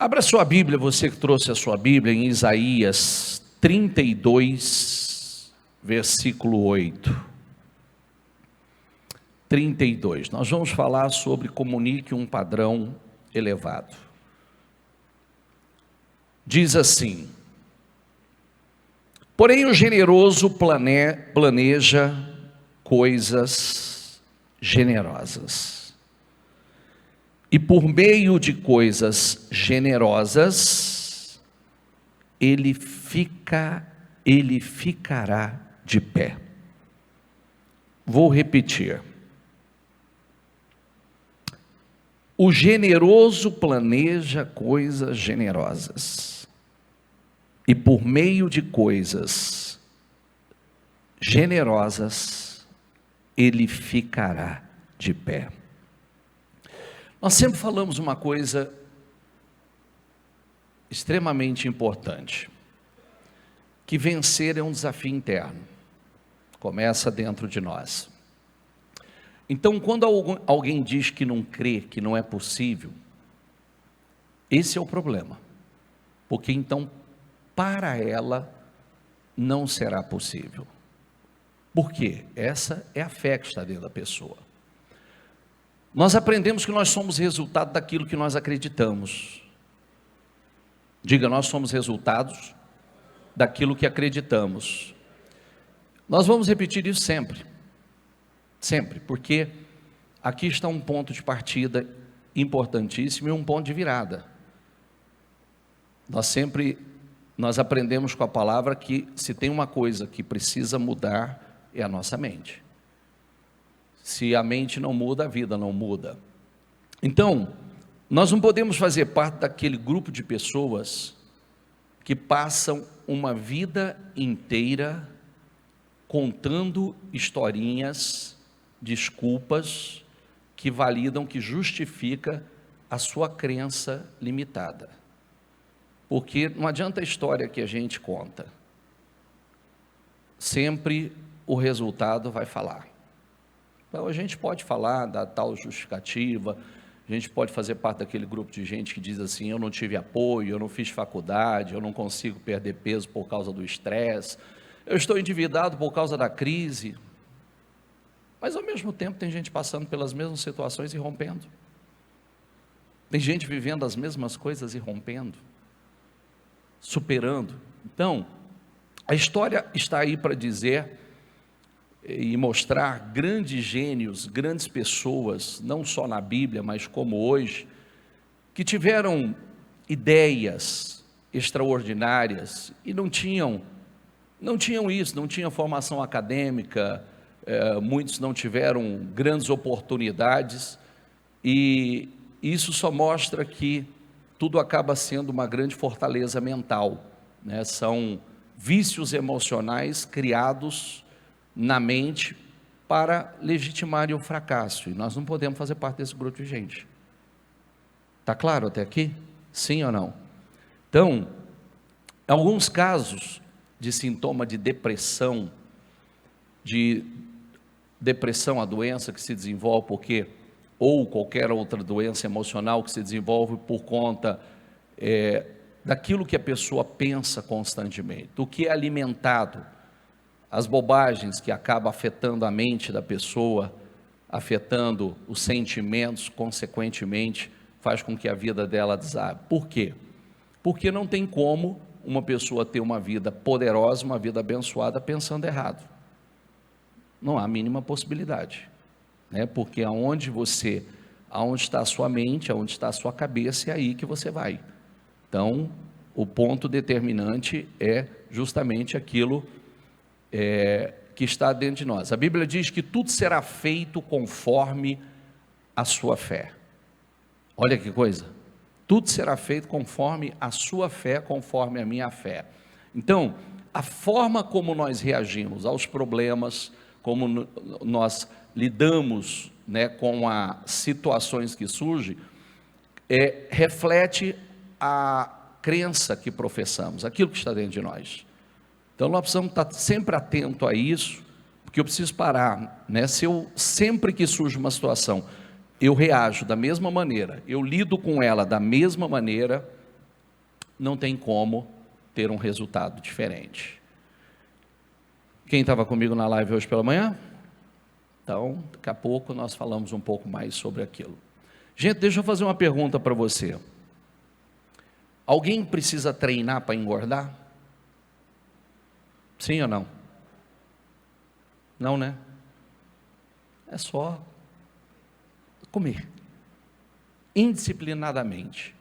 Abra sua Bíblia, você que trouxe a sua Bíblia, em Isaías 32, versículo 8. 32. Nós vamos falar sobre comunique um padrão elevado. Diz assim: porém o generoso planeja coisas generosas, e por meio de coisas generosas, ele ficará de pé. Vou repetir. O generoso planeja coisas generosas, e por meio de coisas generosas, ele ficará de pé. Nós sempre falamos uma coisa extremamente importante, que vencer é um desafio interno, começa dentro de nós. Então, quando alguém diz que não crê, que não é possível, esse é o problema, porque então, para ela, não será possível. Por quê? Essa é a fé que está dentro da pessoa. Nós aprendemos que nós somos resultado daquilo que nós acreditamos. Diga, nós somos resultados daquilo que acreditamos. Nós vamos repetir isso sempre. Sempre, porque aqui está um ponto de partida importantíssimo e um ponto de virada. Nós aprendemos com a palavra que se tem uma coisa que precisa mudar, é a nossa mente. Se a mente não muda, a vida não muda. Então, nós não podemos fazer parte daquele grupo de pessoas que passam uma vida inteira contando historinhas, desculpas que validam, que justifica a sua crença limitada. Porque não adianta a história que a gente conta, sempre o resultado vai falar. Então a gente pode falar da tal justificativa, a gente pode fazer parte daquele grupo de gente que diz assim: eu não tive apoio, eu não fiz faculdade, eu não consigo perder peso por causa do estresse, eu estou endividado por causa da crise. Mas ao mesmo tempo tem gente passando pelas mesmas situações e rompendo. Tem gente vivendo as mesmas coisas e rompendo, superando. Então, a história está aí para dizer e mostrar grandes gênios, grandes pessoas, não só na Bíblia, mas como hoje, que tiveram ideias extraordinárias e não tinham isso, não tinham formação acadêmica, muitos não tiveram grandes oportunidades, e isso só mostra que tudo acaba sendo uma grande fortaleza mental, né? São vícios emocionais criados na mente para legitimarem o fracasso, e nós não podemos fazer parte desse grupo de gente. Está claro até aqui? Sim ou não? Então, alguns casos de sintoma de depressão, a doença que se desenvolve ou qualquer outra doença emocional que se desenvolve por conta daquilo que a pessoa pensa constantemente, do que é alimentado, as bobagens que acabam afetando a mente da pessoa, afetando os sentimentos, consequentemente, faz com que a vida dela desabe. Por quê? Porque não tem como uma pessoa ter uma vida poderosa, uma vida abençoada, pensando errado. Não há a mínima possibilidade, né? Porque aonde está a sua mente, aonde está a sua cabeça, é aí que você vai. Então, o ponto determinante é justamente aquilo que está dentro de nós. A Bíblia diz que tudo será feito conforme a sua fé. Olha que coisa, tudo será feito conforme a sua fé, conforme a minha fé. Então, a forma como nós reagimos aos problemas, como nós lidamos, né, com as situações que surgem, reflete a crença que professamos, aquilo que está dentro de nós. Então nós precisamos estar sempre atento a isso, porque eu preciso parar, né? Se eu, sempre que surge uma situação, eu reajo da mesma maneira, eu lido com ela da mesma maneira, não tem como ter um resultado diferente. Quem estava comigo na live hoje pela manhã? Então, daqui a pouco nós falamos um pouco mais sobre aquilo. Gente, deixa eu fazer uma pergunta para você. Alguém precisa treinar para engordar? Sim ou não? Não, né? É só comer. Indisciplinadamente.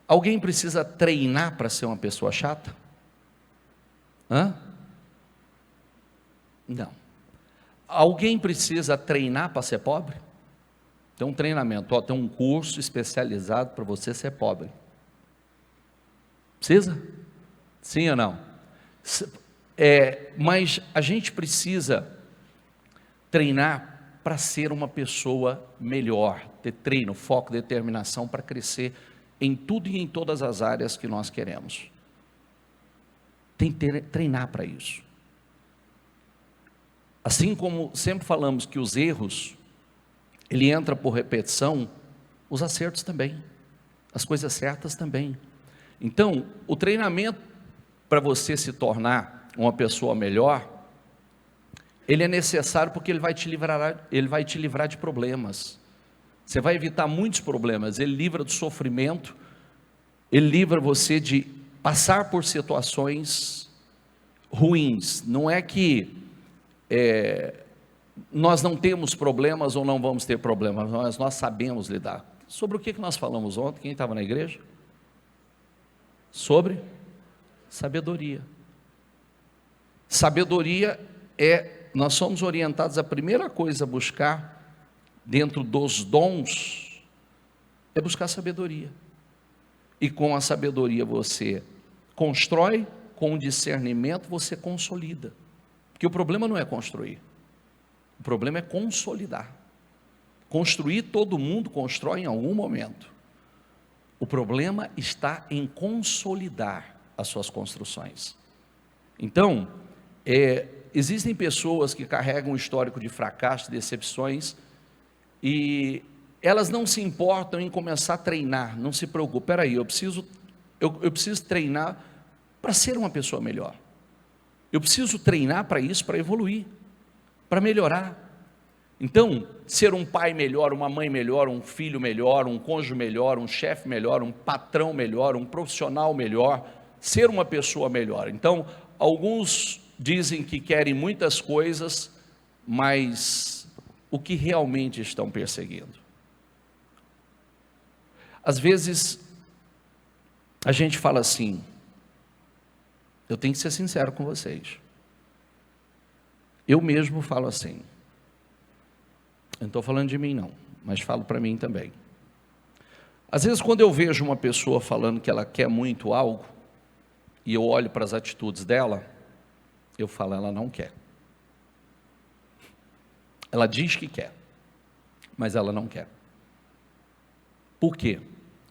Alguém precisa treinar para ser uma pessoa chata? Hã? Não. Alguém precisa treinar para ser pobre? Tem um treinamento, tem um curso especializado para você ser pobre. Precisa? Sim ou não? Mas a gente precisa treinar para ser uma pessoa melhor, ter treino, foco, determinação para crescer em tudo e em todas as áreas que nós queremos. Tem que treinar para isso. Assim como sempre falamos que os erros, ele entra por repetição, os acertos também, as coisas certas também. Então, o treinamento para você se tornar uma pessoa melhor, ele é necessário porque ele vai te livrar de problemas. Você vai evitar muitos problemas, ele livra do sofrimento, ele livra você de passar por situações ruins. Não é que nós não temos problemas ou não vamos ter problemas, mas nós sabemos lidar. Sobre o que nós falamos ontem, quem estava na igreja? Sobre sabedoria. Sabedoria nós somos orientados, a primeira coisa a buscar, dentro dos dons, é buscar sabedoria. E com a sabedoria você constrói, com o discernimento você consolida. Porque o problema não é construir, o problema é consolidar. Construir, todo mundo constrói em algum momento. O problema está em consolidar as suas construções. Então, existem pessoas que carregam um histórico de fracasso, de decepções, e elas não se importam em começar a treinar, não se preocupem. Espera aí, eu preciso treinar para ser uma pessoa melhor. Eu preciso treinar para isso, para evoluir, para melhorar. Então, ser um pai melhor, uma mãe melhor, um filho melhor, um cônjuge melhor, um chefe melhor, um patrão melhor, um profissional melhor, ser uma pessoa melhor. Então, alguns dizem que querem muitas coisas, mas o que realmente estão perseguindo? Às vezes, a gente fala assim, eu tenho que ser sincero com vocês, eu mesmo falo assim, eu não estou falando de mim não, mas falo para mim também. Às vezes quando eu vejo uma pessoa falando que ela quer muito algo, e eu olho para as atitudes dela, eu falo, ela não quer. Ela diz que quer, mas ela não quer. Por quê?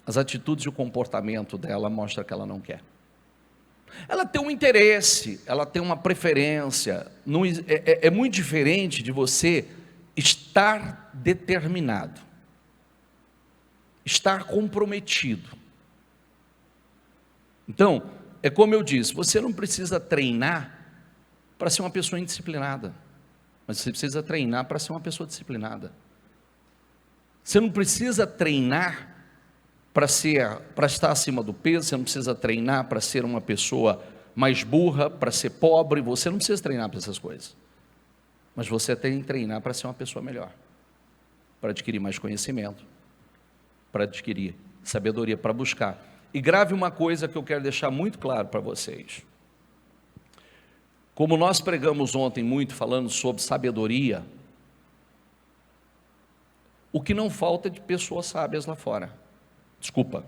As atitudes e o comportamento dela mostram que ela não quer. Ela tem um interesse, ela tem uma preferência, é muito diferente de você estar determinado, estar comprometido. Então, é como eu disse, você não precisa treinar para ser uma pessoa indisciplinada, mas você precisa treinar para ser uma pessoa disciplinada. Você não precisa treinar para estar acima do peso, você não precisa treinar para ser uma pessoa mais burra, para ser pobre, você não precisa treinar para essas coisas. Mas você tem que treinar para ser uma pessoa melhor, para adquirir mais conhecimento, para adquirir sabedoria, para buscar. E grave uma coisa que eu quero deixar muito claro para vocês. Como nós pregamos ontem muito falando sobre sabedoria, o que não falta é de pessoas sábias lá fora. Desculpa.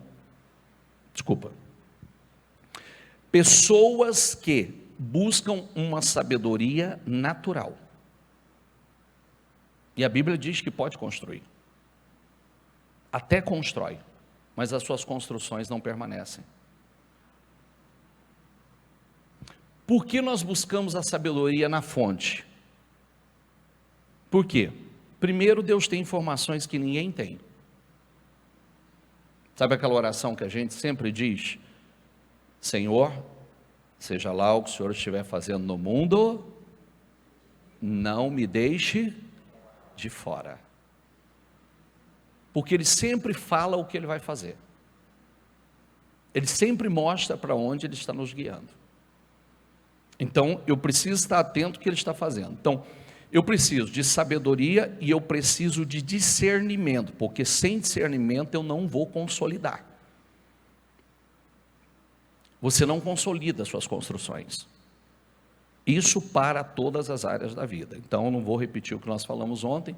Pessoas que buscam uma sabedoria natural. E a Bíblia diz que pode construir. Até constrói, mas as suas construções não permanecem. Por que nós buscamos a sabedoria na fonte? Por quê? Primeiro, Deus tem informações que ninguém tem. Sabe aquela oração que a gente sempre diz? Senhor, seja lá o que o Senhor estiver fazendo no mundo, não me deixe de fora. Porque Ele sempre fala o que Ele vai fazer. Ele sempre mostra para onde Ele está nos guiando. Então, eu preciso estar atento ao que Ele está fazendo. Então, eu preciso de sabedoria e eu preciso de discernimento, porque sem discernimento eu não vou consolidar. Você não consolida suas construções. Isso para todas as áreas da vida. Então, eu não vou repetir o que nós falamos ontem,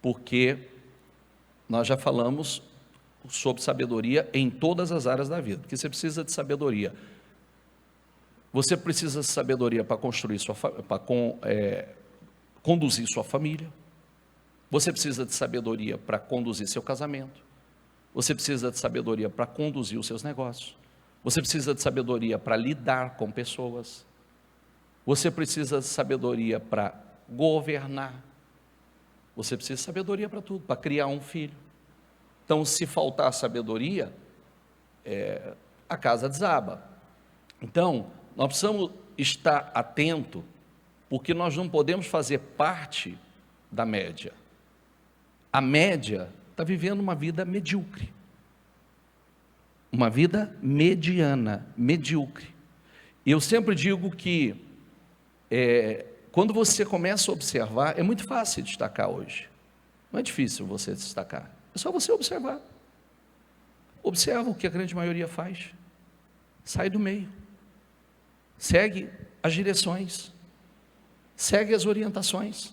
porque nós já falamos sobre sabedoria em todas as áreas da vida, porque você precisa de sabedoria. Você precisa de sabedoria para construir conduzir sua família. Você precisa de sabedoria para conduzir seu casamento. Você precisa de sabedoria para conduzir os seus negócios. Você precisa de sabedoria para lidar com pessoas. Você precisa de sabedoria para governar. Você precisa de sabedoria para tudo, para criar um filho. Então, se faltar sabedoria, a casa desaba. Então, nós precisamos estar atento, porque nós não podemos fazer parte da média. A média está vivendo uma vida medíocre. Uma vida mediana, medíocre. E eu sempre digo que, quando você começa a observar, é muito fácil destacar hoje. Não é difícil você destacar. É só você observar. Observa o que a grande maioria faz. Sai do meio. Segue as direções. Segue as orientações.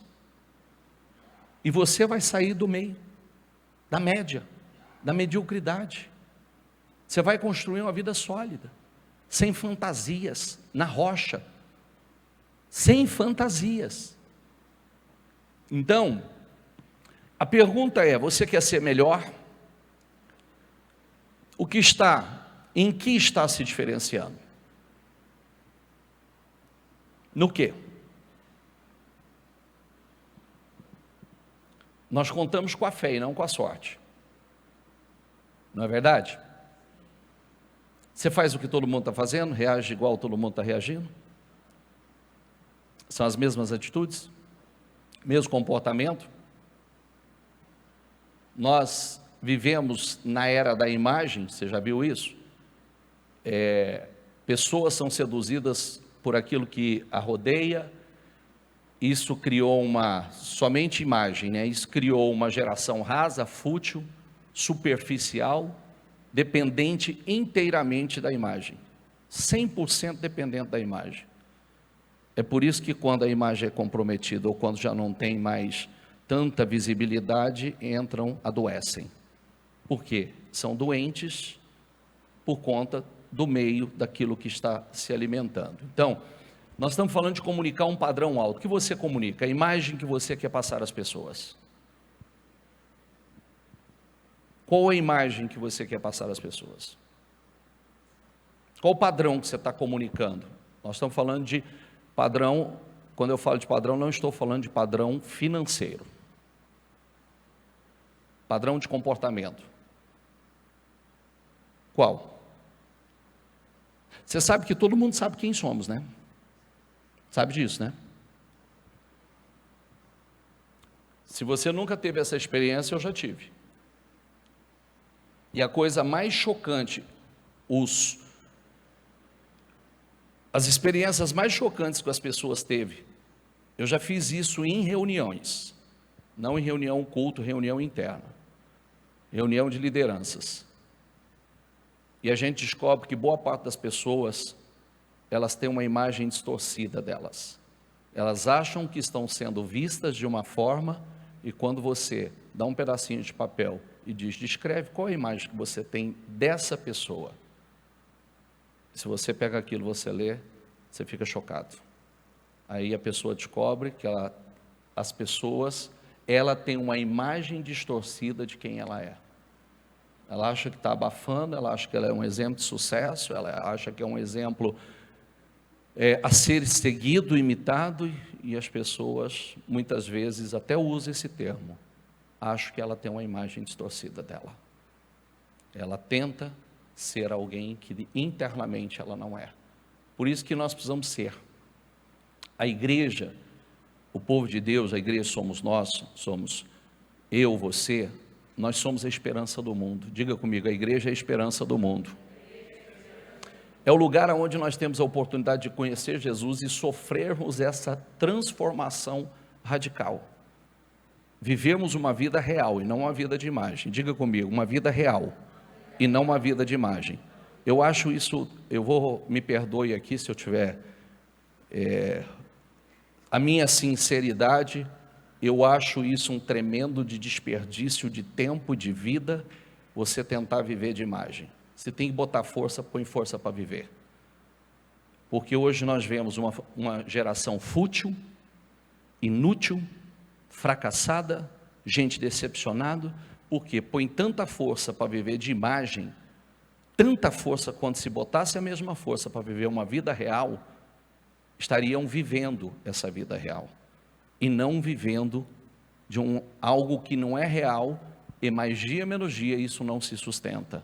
E você vai sair do meio, da média, da mediocridade. Você vai construir uma vida sólida, sem fantasias, na rocha. Sem fantasias. Então, a pergunta é: você quer ser melhor? Em que está se diferenciando? No quê? Nós contamos com a fé e não com a sorte. Não é verdade? Você faz o que todo mundo está fazendo, reage igual todo mundo está reagindo? São as mesmas atitudes? Mesmo comportamento? Nós vivemos na era da imagem, você já viu isso? Pessoas são seduzidas por aquilo que a rodeia. Isso criou somente imagem, né? Isso criou uma geração rasa, fútil, superficial, dependente inteiramente da imagem, 100% dependente da imagem. É por isso que quando a imagem é comprometida, ou quando já não tem mais tanta visibilidade, adoecem. Por quê? São doentes por conta do meio daquilo que está se alimentando. Então, nós estamos falando de comunicar um padrão alto. O que você comunica? A imagem que você quer passar às pessoas. Qual a imagem que você quer passar às pessoas? Qual o padrão que você está comunicando? Nós estamos falando de padrão. Quando eu falo de padrão, não estou falando de padrão financeiro. Padrão de comportamento. Qual? Você sabe que todo mundo sabe quem somos, né? Sabe disso, né? Se você nunca teve essa experiência, eu já tive. E a coisa mais chocante, as experiências mais chocantes que as pessoas teve, eu já fiz isso em reuniões, não em reunião culto, reunião interna, reunião de lideranças. E a gente descobre que boa parte das pessoas, elas têm uma imagem distorcida delas. Elas acham que estão sendo vistas de uma forma, e quando você dá um pedacinho de papel e descreve qual é a imagem que você tem dessa pessoa. Se você pega aquilo, você lê, você fica chocado. Aí a pessoa descobre que ela tem uma imagem distorcida de quem ela é. Ela acha que está abafando, ela acha que ela é um exemplo de sucesso, ela acha que é um exemplo a ser seguido, imitado, e as pessoas muitas vezes até usam esse termo. Acho que ela tem uma imagem distorcida dela. Ela tenta ser alguém que internamente ela não é. Por isso que nós precisamos ser. A igreja, o povo de Deus, a igreja somos nós, somos eu, você, nós somos a esperança do mundo. Diga comigo, a igreja é a esperança do mundo. É o lugar onde nós temos a oportunidade de conhecer Jesus e sofrermos essa transformação radical. Vivemos uma vida real e não uma vida de imagem. Diga comigo, uma vida real e não uma vida de imagem. Eu acho isso, me perdoe aqui se eu tiver, a minha sinceridade, eu acho isso um tremendo de desperdício de tempo, de vida, você tentar viver de imagem. Você tem que botar força, põe força para viver. Porque hoje nós vemos uma geração fútil, inútil, fracassada, gente decepcionada, porque põe tanta força para viver de imagem, tanta força quando se botasse a mesma força para viver uma vida real, estariam vivendo essa vida real, e não vivendo de algo que não é real, e mais dia menos dia isso não se sustenta.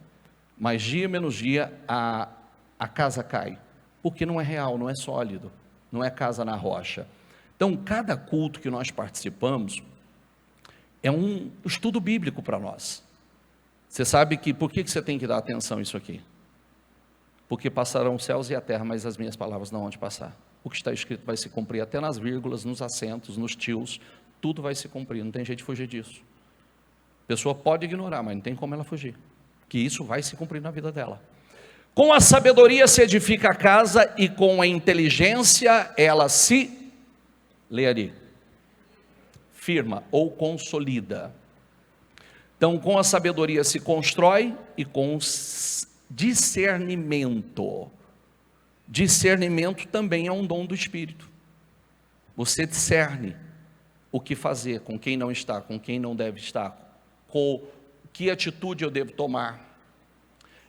Mais dia menos dia a casa cai, porque não é real, não é sólido, não é casa na rocha. Então, cada culto que nós participamos é um estudo bíblico para nós. Você sabe que, por que você tem que dar atenção a isso aqui? Porque passarão os céus e a terra, mas as minhas palavras não vão passar. O que está escrito vai se cumprir, até nas vírgulas, nos acentos, nos tios, tudo vai se cumprir, não tem jeito de fugir disso. A pessoa pode ignorar, mas não tem como ela fugir, que isso vai se cumprir na vida dela. Com a sabedoria se edifica a casa, e com a inteligência ela se, lê ali, firma ou consolida. Então, com a sabedoria se constrói, e com discernimento. Discernimento também é um dom do Espírito. Você discerne o que fazer, com quem não está, com quem não deve estar, com que atitude eu devo tomar.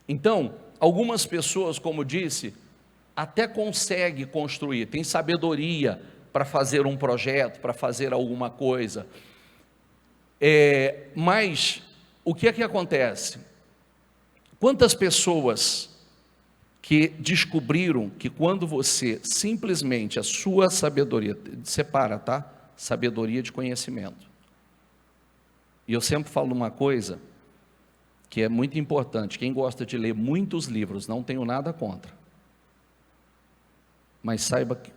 Então, algumas pessoas, como disse, até conseguem construir, tem sabedoria para fazer um projeto, para fazer alguma coisa. Mas, o que é que acontece? Quantas pessoas que descobriram que quando você simplesmente, a sua sabedoria, separa, tá? Sabedoria de conhecimento. E eu sempre falo uma coisa que é muito importante, quem gosta de ler muitos livros, não tenho nada contra. Mas saiba que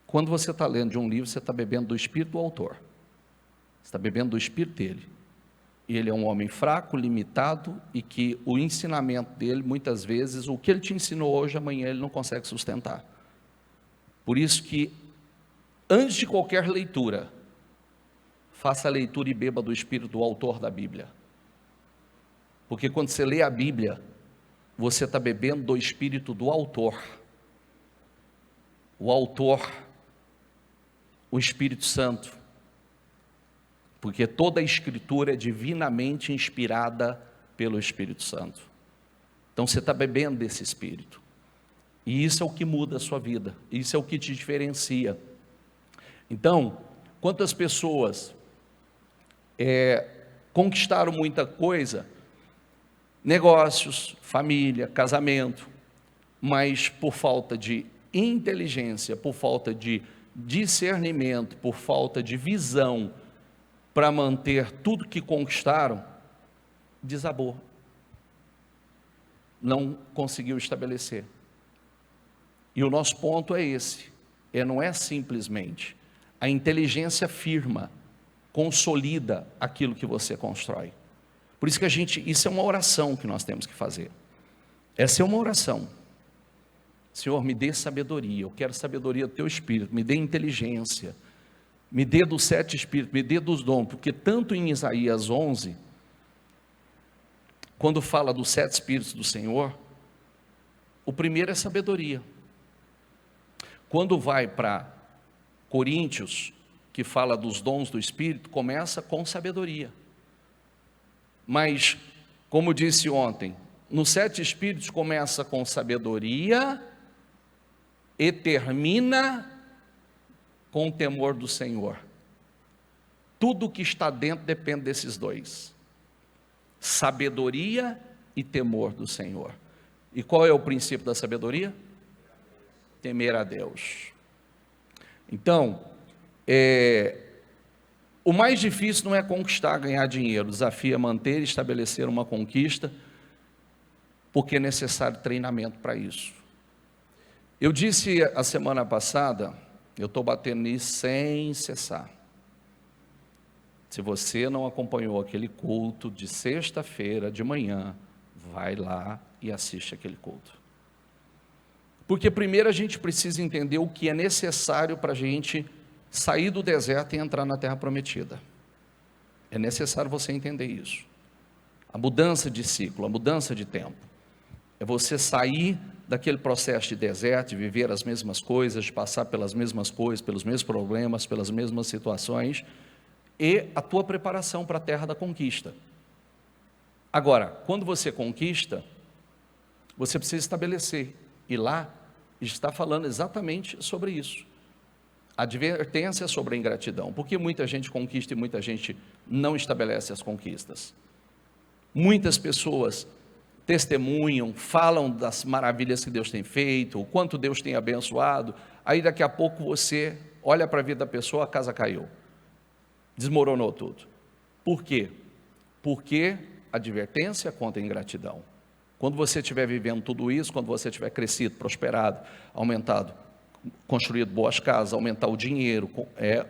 quando você está lendo de um livro, você está bebendo do espírito do autor. Você está bebendo do espírito dele. E ele é um homem fraco, limitado, e que o ensinamento dele, muitas vezes, o que ele te ensinou hoje, amanhã ele não consegue sustentar. Por isso que, antes de qualquer leitura, faça a leitura e beba do espírito do autor da Bíblia. Porque quando você lê a Bíblia, você está bebendo do espírito do autor. O autor, o Espírito Santo. Porque toda a Escritura é divinamente inspirada pelo Espírito Santo. Então você está bebendo desse Espírito. E isso é o que muda a sua vida. Isso é o que te diferencia. Então, quantas pessoas conquistaram muita coisa, negócios, família, casamento, mas por falta de inteligência, por falta de discernimento, por falta de visão, para manter tudo que conquistaram, desabou. Não conseguiu estabelecer. E o nosso ponto é esse, não é simplesmente, a inteligência firma, consolida aquilo que você constrói. Por isso que isso é uma oração que nós temos que fazer. Essa é uma oração. Senhor, me dê sabedoria, eu quero sabedoria do teu Espírito, me dê inteligência, me dê dos 7 Espíritos, me dê dos dons, porque tanto em Isaías 11, quando fala dos 7 Espíritos do Senhor, o primeiro é sabedoria. Quando vai para Coríntios, que fala dos dons do Espírito, começa com sabedoria. Mas, como disse ontem, nos 7 Espíritos começa com sabedoria e termina com o temor do Senhor. Tudo que está dentro depende desses dois. Sabedoria e temor do Senhor. E qual é o princípio da sabedoria? Temer a Deus. Então, o mais difícil não é conquistar, ganhar dinheiro. O desafio é manter e estabelecer uma conquista, porque é necessário treinamento para isso. Eu disse a semana passada, eu estou batendo nisso sem cessar. Se você não acompanhou aquele culto de sexta-feira de manhã, vai lá e assiste aquele culto. Porque primeiro a gente precisa entender o que é necessário para a gente sair do deserto e entrar na terra prometida. É necessário você entender isso. A mudança de ciclo, a mudança de tempo. É você sair daquele processo de deserto, de viver as mesmas coisas, de passar pelas mesmas coisas, pelos mesmos problemas, pelas mesmas situações, e a tua preparação para a terra da conquista. Agora, quando você conquista, você precisa estabelecer, e lá está falando exatamente sobre isso. Advertência sobre a ingratidão, porque muita gente conquista e muita gente não estabelece as conquistas. Muitas pessoas testemunham, falam das maravilhas que Deus tem feito, o quanto Deus tem abençoado, aí daqui a pouco você olha para a vida da pessoa, a casa caiu, desmoronou tudo. Por quê? Porque advertência contra a ingratidão. Quando você estiver vivendo tudo isso, quando você tiver crescido, prosperado, aumentado, construído boas casas, aumentar o dinheiro,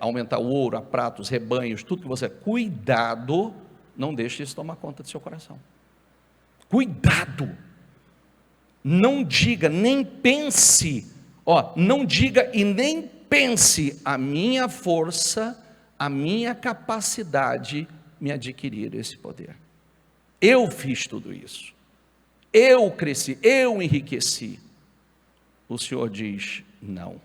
aumentar o ouro, a prata, os rebanhos, tudo que você... Cuidado, não deixe isso tomar conta do seu coração. Cuidado. Não diga, nem pense, não diga e nem pense, a minha força, a minha capacidade me adquirir esse poder. Eu fiz tudo isso. Eu cresci, eu enriqueci. O Senhor diz, não.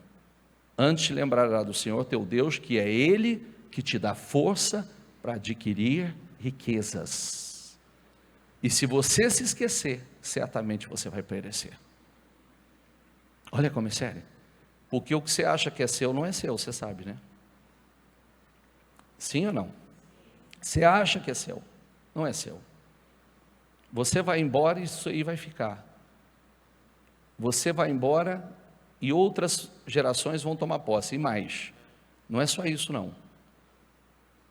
Antes te lembrará do Senhor teu Deus, que é Ele que te dá força para adquirir riquezas. E se você se esquecer, certamente você vai perecer. Olha como é sério. Porque o que você acha que é seu, não é seu, você sabe, né? Sim ou não? Você acha que é seu, não é seu. Você vai embora e isso aí vai ficar. Você vai embora e outras gerações vão tomar posse, e mais. Não é só isso não.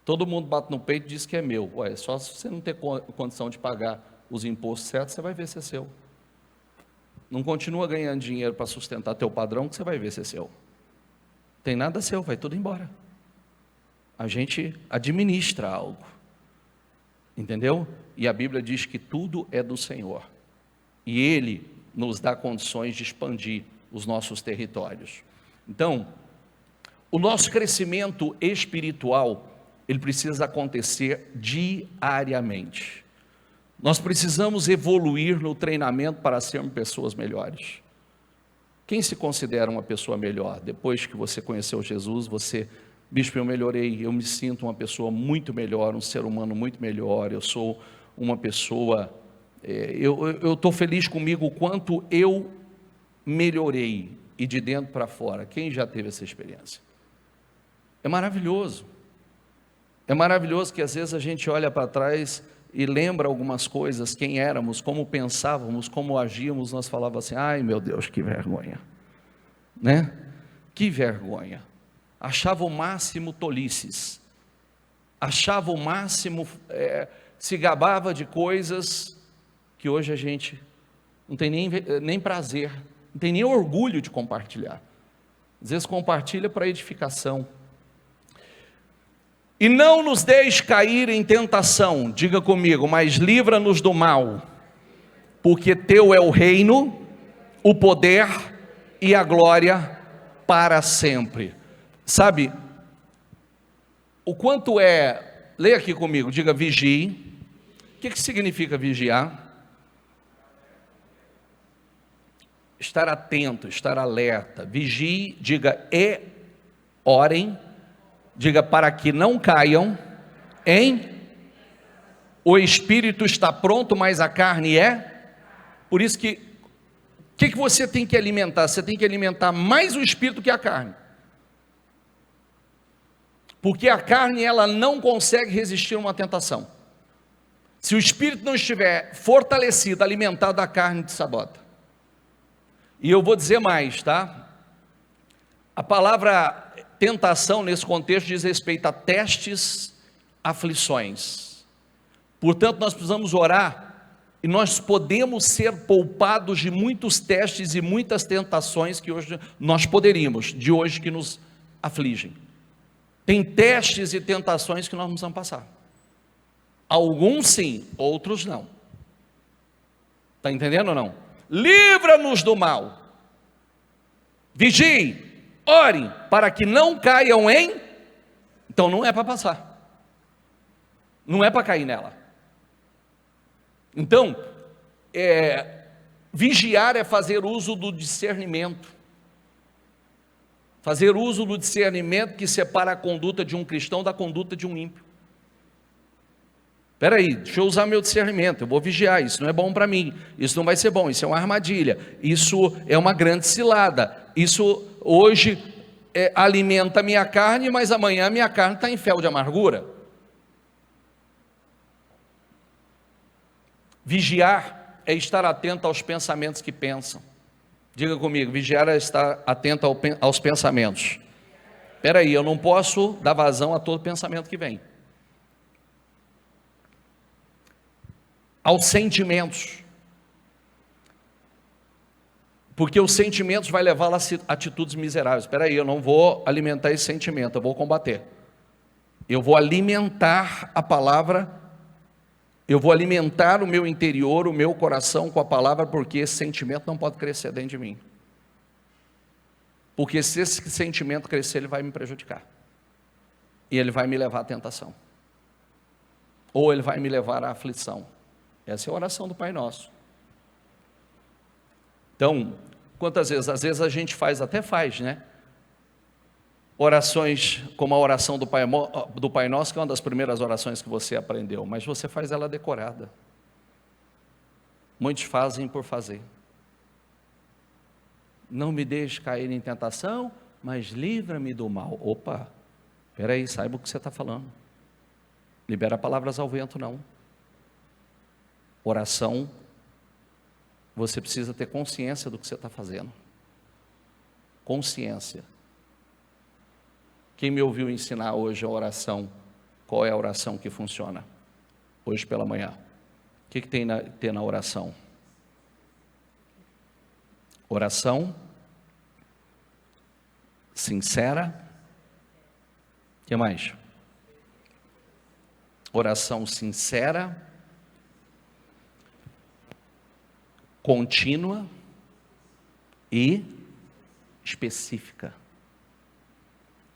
Todo mundo bate no peito e diz que é meu. Ué, só se você não ter condição de pagar os impostos certos, você vai ver se é seu. Não continua ganhando dinheiro para sustentar teu padrão, que você vai ver se é seu. Tem nada seu, vai tudo embora. A gente administra algo. Entendeu? E a Bíblia diz que tudo é do Senhor. E Ele nos dá condições de expandir os nossos territórios. Então, o nosso crescimento espiritual, ele precisa acontecer diariamente. Nós precisamos evoluir no treinamento para sermos pessoas melhores. Quem se considera uma pessoa melhor? Depois que você conheceu Jesus, bispo, eu melhorei, eu me sinto uma pessoa muito melhor, um ser humano muito melhor, eu sou uma pessoa, eu estou feliz comigo o quanto eu melhorei, e de dentro para fora. Quem já teve essa experiência? É maravilhoso que às vezes a gente olha para trás e lembra algumas coisas, quem éramos, como pensávamos, como agíamos, nós falávamos assim, ai meu Deus, que vergonha, né? Que vergonha. Achava o máximo tolices, achava o máximo, se gabava de coisas que hoje a gente não tem nem prazer, não tem nem orgulho de compartilhar. Às vezes compartilha para edificação. E não nos deixe cair em tentação, diga comigo, mas livra-nos do mal, porque teu é o reino, o poder e a glória para sempre. Sabe, o quanto leia aqui comigo, diga vigie. O que significa vigiar? Estar atento, estar alerta. Vigie, diga orem, diga para que não caiam o espírito está pronto, mas a carne por isso que, o que você tem que alimentar? Você tem que alimentar mais o espírito que a carne. Porque a carne, ela não consegue resistir a uma tentação. Se o espírito não estiver fortalecido, alimentado, a carne te sabota. E eu vou dizer mais, tá? A palavra tentação nesse contexto diz respeito a testes, aflições. Portanto, nós precisamos orar e nós podemos ser poupados de muitos testes e muitas tentações que hoje nós poderíamos, de hoje que nos afligem. Tem testes e tentações que nós não precisamos passar. Alguns sim, outros não. Está entendendo ou não? Livra-nos do mal. Vigiem, orem, para que não caiam em... Então não é para passar. Não é para cair nela. Então, vigiar é fazer uso do discernimento. Fazer uso do discernimento que separa a conduta de um cristão da conduta de um ímpio. Espera aí, deixa eu usar meu discernimento, eu vou vigiar, isso não é bom para mim, isso não vai ser bom, isso é uma armadilha, isso é uma grande cilada, isso hoje alimenta a minha carne, mas amanhã a minha carne está em fel de amargura. Vigiar é estar atento aos pensamentos que pensam. Diga comigo, vigiar é estar atento aos pensamentos. Espera aí, eu não posso dar vazão a todo pensamento que vem. Aos sentimentos, porque os sentimentos vai levá-lo a atitudes miseráveis. Espera aí, eu não vou alimentar esse sentimento, eu vou combater. Eu vou alimentar a palavra, eu vou alimentar o meu interior, o meu coração com a palavra, porque esse sentimento não pode crescer dentro de mim. Porque se esse sentimento crescer, ele vai me prejudicar. E ele vai me levar à tentação. Ou ele vai me levar à aflição. Essa é a oração do Pai Nosso. Então, quantas vezes? Às vezes a gente até faz, né? Orações como a oração do Pai Nosso, que é uma das primeiras orações que você aprendeu, mas você faz ela decorada. Muitos fazem por fazer. Não me deixe cair em tentação, mas livra-me do mal. Opa, espera aí, saiba o que você está falando. Libera palavras ao vento, não. Oração, você precisa ter consciência do que você está fazendo. Consciência. Quem me ouviu ensinar hoje a oração, qual é a oração que funciona? Hoje pela manhã. O que tem na oração? Oração sincera. O que mais? Oração sincera, contínua e específica,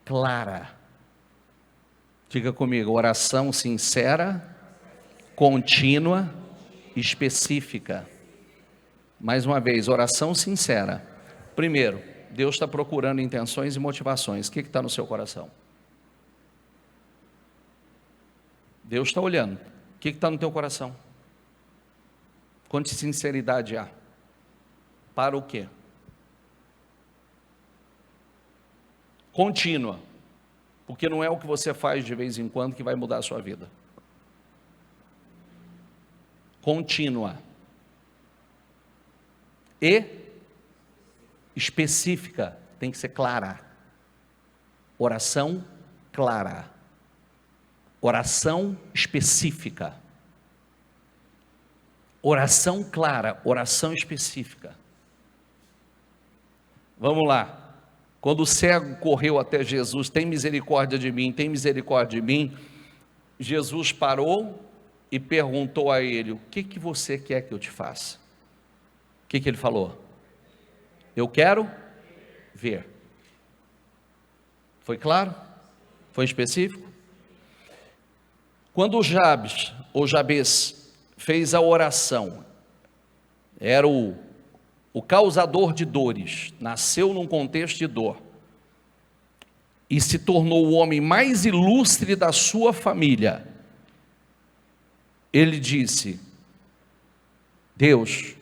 clara. Diga comigo, oração sincera, contínua, específica. Mais uma vez, oração sincera. Primeiro, Deus está procurando intenções e motivações. O que está no seu coração? Deus está olhando. O que está no teu coração? Quanta sinceridade há? Para o quê? Contínua. Porque não é o que você faz de vez em quando que vai mudar a sua vida. Contínua. E específica. Tem que ser clara. Oração clara. Oração específica. Oração clara, oração específica. Vamos lá. Quando o cego correu até Jesus, tem misericórdia de mim, tem misericórdia de mim. Jesus parou e perguntou a ele, o que você quer que eu te faça? O que ele falou? Eu quero ver. Foi claro? Foi específico? Quando Jabes fez a oração, era o causador de dores, nasceu num contexto de dor, e se tornou o homem mais ilustre da sua família. Ele disse, Deus,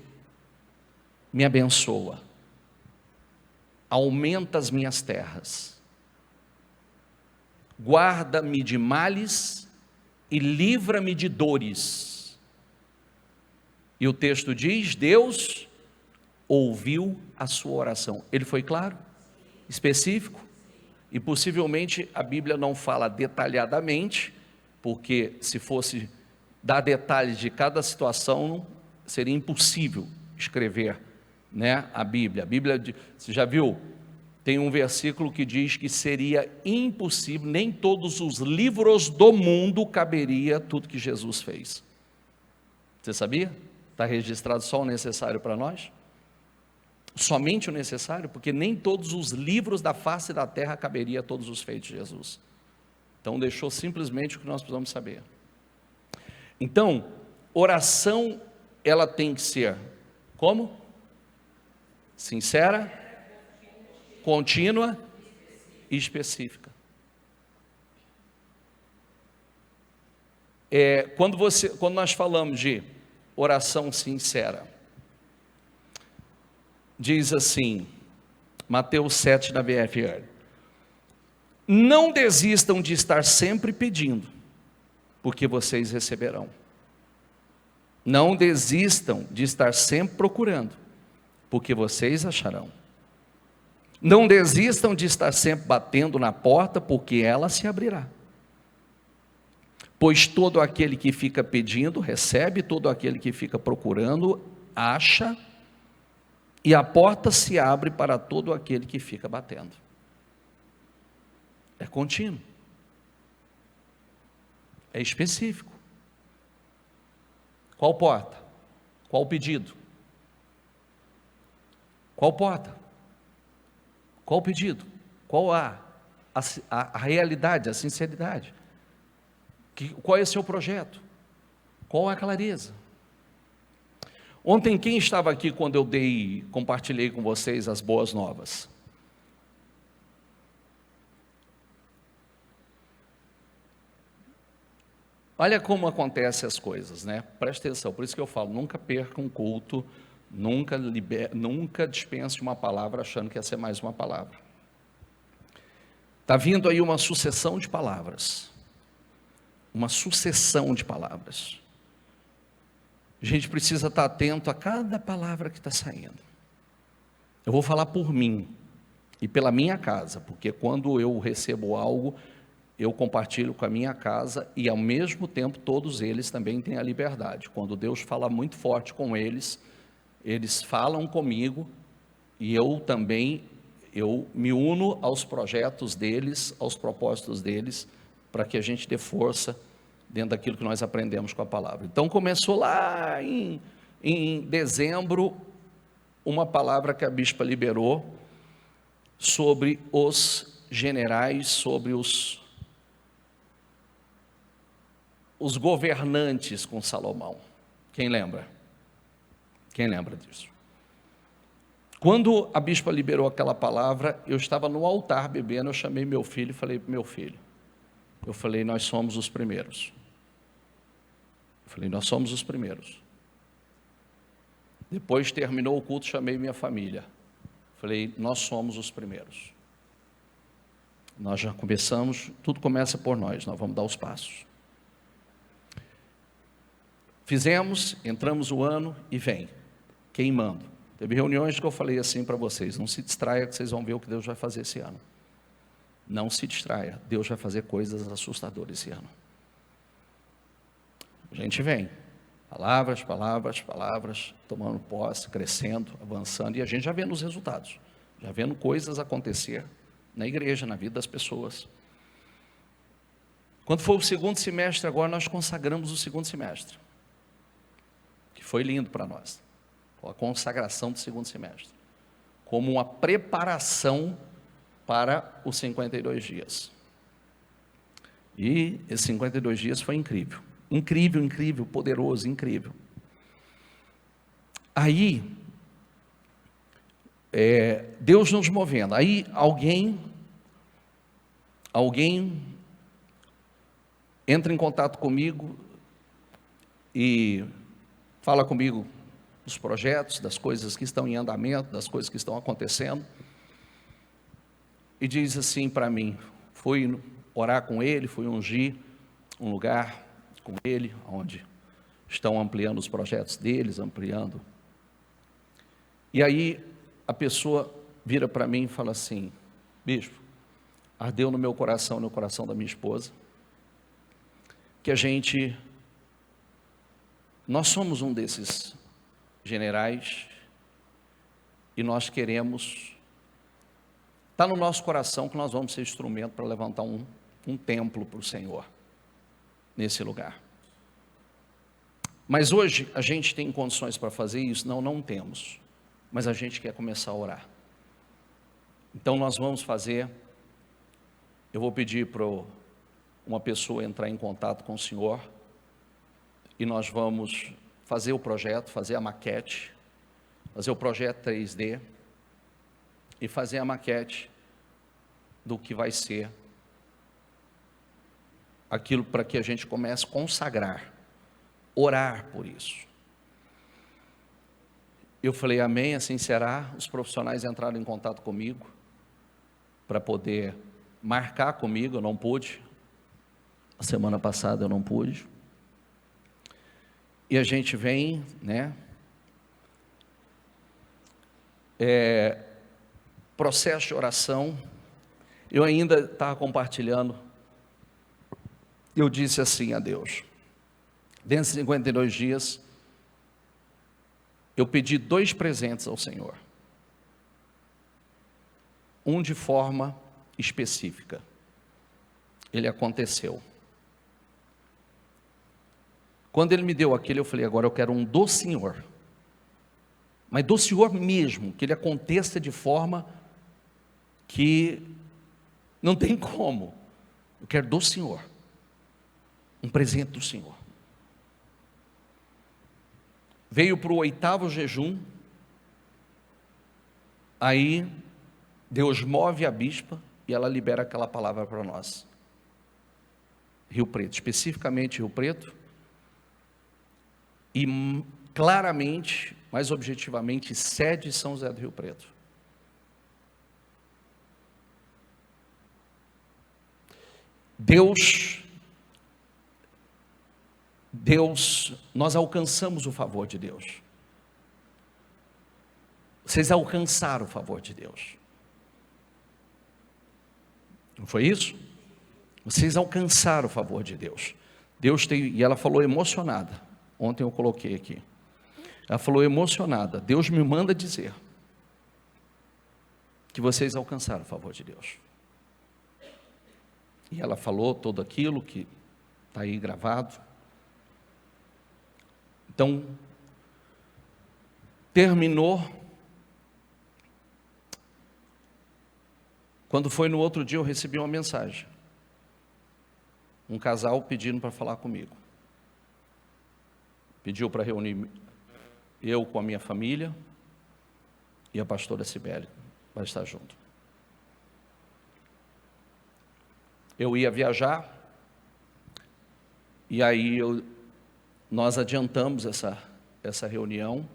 me abençoa, aumenta as minhas terras, guarda-me de males e livra-me de dores. E o texto diz: Deus ouviu a sua oração. Ele foi claro, específico, e possivelmente a Bíblia não fala detalhadamente, porque se fosse dar detalhes de cada situação, seria impossível escrever, né, a Bíblia. Você já viu? Tem um versículo que diz que seria impossível, nem todos os livros do mundo caberia tudo que Jesus fez. Você sabia? Está registrado só o necessário para nós? Somente o necessário, porque nem todos os livros da face da terra caberia todos os feitos de Jesus. Então deixou simplesmente o que nós precisamos saber. Então, oração, ela tem que ser como? Sincera, contínua e específica. Quando nós falamos de oração sincera, diz assim, Mateus 7 na VFR: não desistam de estar sempre pedindo, porque vocês receberão. Não desistam de estar sempre procurando, porque vocês acharão. Não desistam de estar sempre batendo na porta, porque ela se abrirá. Pois todo aquele que fica pedindo, recebe, todo aquele que fica procurando, acha, e a porta se abre para todo aquele que fica batendo. É contínuo. É específico. Qual porta? Qual pedido? Qual porta? Qual pedido? Qual a realidade, a sinceridade? Qual é o seu projeto? Qual é a clareza? Ontem, quem estava aqui quando eu compartilhei com vocês as boas novas? Olha como acontecem as coisas, né? Presta atenção, por isso que eu falo, nunca perca um culto, nunca dispense uma palavra achando que ia ser mais uma palavra. Está vindo aí uma sucessão de palavras. Uma sucessão de palavras. A gente precisa estar atento a cada palavra que está saindo. Eu vou falar por mim e pela minha casa, porque quando eu recebo algo, eu compartilho com a minha casa e ao mesmo tempo todos eles também têm a liberdade. Quando Deus fala muito forte com eles, eles falam comigo e eu me uno aos projetos deles, aos propósitos deles, para que a gente dê força dentro daquilo que nós aprendemos com a palavra. Então começou lá em dezembro, uma palavra que a bispa liberou sobre os generais, sobre os governantes com Salomão. Quem lembra? Quem lembra disso? Quando a bispa liberou aquela palavra, eu estava no altar bebendo, eu chamei meu filho e falei para meu filho, nós somos os primeiros. Nós somos os primeiros. Depois terminou o culto, chamei minha família. Falei, nós somos os primeiros. Nós já começamos, tudo começa por nós vamos dar os passos. Fizemos, entramos o ano e vem, queimando. Teve reuniões que eu falei assim para vocês, não se distraia que vocês vão ver o que Deus vai fazer esse ano. Não se distraia, Deus vai fazer coisas assustadoras esse ano. A gente vem, palavras, tomando posse, crescendo, avançando, e a gente já vendo os resultados, já vendo coisas acontecer na igreja, na vida das pessoas. Quando for o segundo semestre, agora nós consagramos o segundo semestre, que foi lindo para nós, a consagração do segundo semestre, como uma preparação para os 52 dias. E esses 52 dias foi incrível. Incrível, poderoso, incrível. Aí, Deus nos movendo. Aí alguém entra em contato comigo e fala comigo dos projetos, das coisas que estão em andamento, das coisas que estão acontecendo. E diz assim para mim, fui orar com ele, fui ungir um lugar com ele, onde estão ampliando os projetos deles, ampliando. E aí a pessoa vira para mim e fala assim: bispo, ardeu no meu coração, no coração da minha esposa, que nós somos um desses generais e nós queremos, está no nosso coração que nós vamos ser instrumento para levantar um templo para o Senhor, nesse lugar. Mas hoje a gente tem condições para fazer isso? Não temos, mas a gente quer começar a orar. Então nós vamos fazer, eu vou pedir para uma pessoa entrar em contato com o senhor, e nós vamos fazer o projeto, fazer a maquete, fazer o projeto 3D, e fazer a maquete do que vai ser aquilo, para que a gente comece a consagrar, orar por isso. Eu falei amém, assim será. Os profissionais entraram em contato comigo, para poder marcar comigo, eu não pude, a semana passada eu não pude, e a gente vem, né, processo de oração. Eu ainda estava compartilhando, eu disse assim a Deus, dentro de 52 dias, eu pedi 2 presentes ao Senhor, um de forma específica, ele aconteceu. Quando ele me deu aquele, eu falei: agora eu quero um do Senhor, mas do Senhor mesmo, que ele aconteça de forma que não tem como. Eu quero do Senhor, um presente do Senhor. Veio para o 8º jejum, aí Deus move a bispa e ela libera aquela palavra para nós. Rio Preto, especificamente Rio Preto, e claramente, mais objetivamente, sede São José do Rio Preto. Deus, nós alcançamos o favor de Deus. Vocês alcançaram o favor de Deus. Não foi isso? Vocês alcançaram o favor de Deus. Deus tem, e ela falou emocionada. Ontem eu coloquei aqui. Ela falou emocionada: Deus me manda dizer que vocês alcançaram o favor de Deus. E ela falou tudo aquilo que está aí gravado. Então, terminou. Quando foi no outro dia, eu recebi uma mensagem. Um casal pedindo para falar comigo. Pediu para reunir eu com a minha família e a pastora Cibele vai estar junto. Eu ia viajar e aí nós adiantamos essa reunião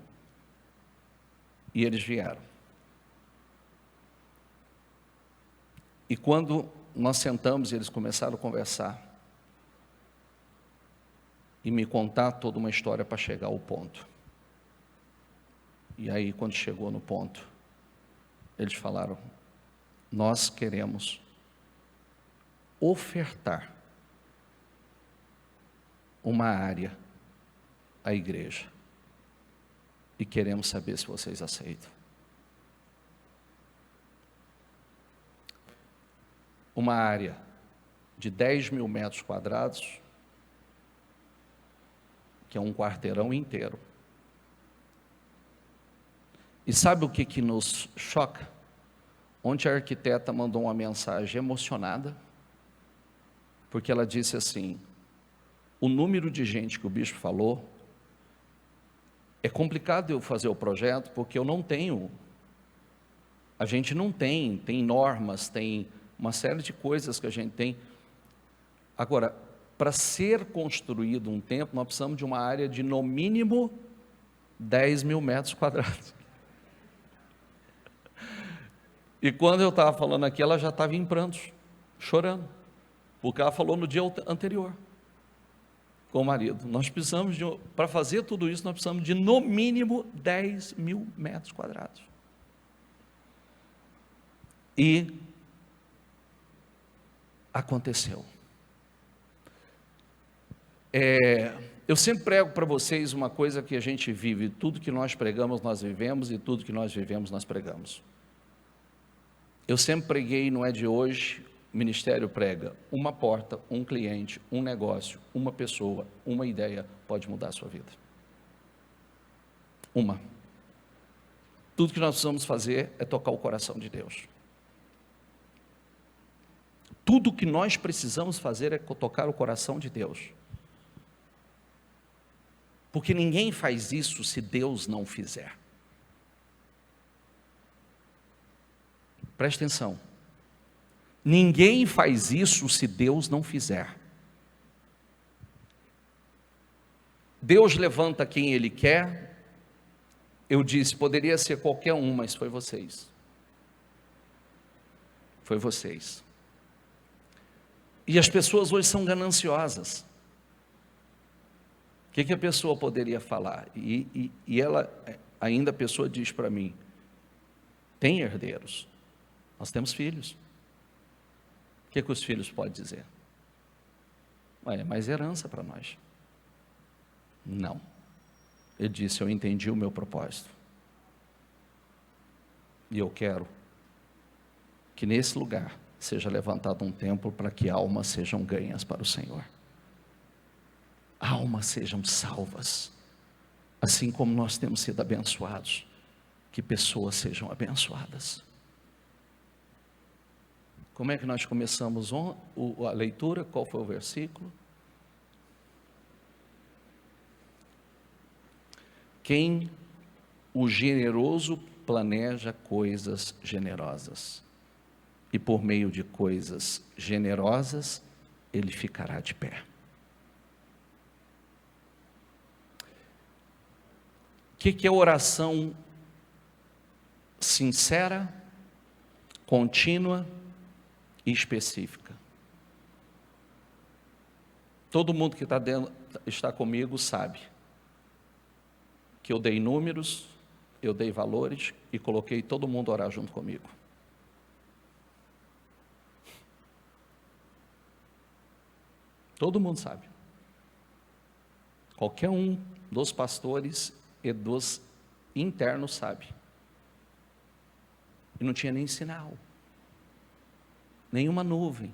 e eles vieram. E quando nós sentamos e eles começaram a conversar e me contar toda uma história para chegar ao ponto. E aí, quando chegou no ponto, eles falaram: nós queremos ofertar uma área à igreja e queremos saber se vocês aceitam. Uma área de 10.000 metros quadrados, que é um quarteirão inteiro. E sabe o que nos choca? Ontem a arquiteta mandou uma mensagem emocionada, porque ela disse assim: o número de gente que o bispo falou, é complicado eu fazer o projeto, porque eu não tenho, a gente não tem normas, tem uma série de coisas que a gente tem. Agora, para ser construído um templo, nós precisamos de uma área de no mínimo 10.000 metros quadrados. E quando eu estava falando aqui, ela já estava em prantos, chorando, porque ela falou no dia anterior. com o marido. Nós precisamos para fazer tudo isso, nós precisamos de no mínimo 10 mil metros quadrados. E aconteceu. Eu sempre prego para vocês uma coisa que a gente vive: tudo que nós pregamos, nós vivemos, e tudo que nós vivemos, nós pregamos. Eu sempre preguei, não é de hoje, o ministério prega: uma porta, um cliente, um negócio, uma pessoa, uma ideia pode mudar a sua vida. Uma. Tudo que nós precisamos fazer é tocar o coração de Deus. Tudo que nós precisamos fazer é tocar o coração de Deus. Porque ninguém faz isso se Deus não fizer. Preste atenção. Ninguém faz isso se Deus não fizer. Deus levanta quem Ele quer. Eu disse, poderia ser qualquer um, mas foi vocês. Foi vocês. E as pessoas hoje são gananciosas. O que a pessoa poderia falar? E ela, ainda a pessoa diz para mim: tem herdeiros, nós temos filhos. O que os filhos podem dizer? É mais herança para nós. Não. Ele disse: eu entendi o meu propósito. E eu quero que nesse lugar seja levantado um templo para que almas sejam ganhas para o Senhor. Almas sejam salvas. Assim como nós temos sido abençoados, que pessoas sejam abençoadas. Como é que nós começamos a leitura? Qual foi o versículo? Quem o generoso planeja coisas generosas, e por meio de coisas generosas, ele ficará de pé. O que é oração sincera, contínua e específica? Todo mundo que está comigo sabe que eu dei números, eu dei valores e coloquei todo mundo a orar junto comigo. Todo mundo sabe. Qualquer um dos pastores e dos internos sabe. E não tinha nem sinal, nenhuma nuvem.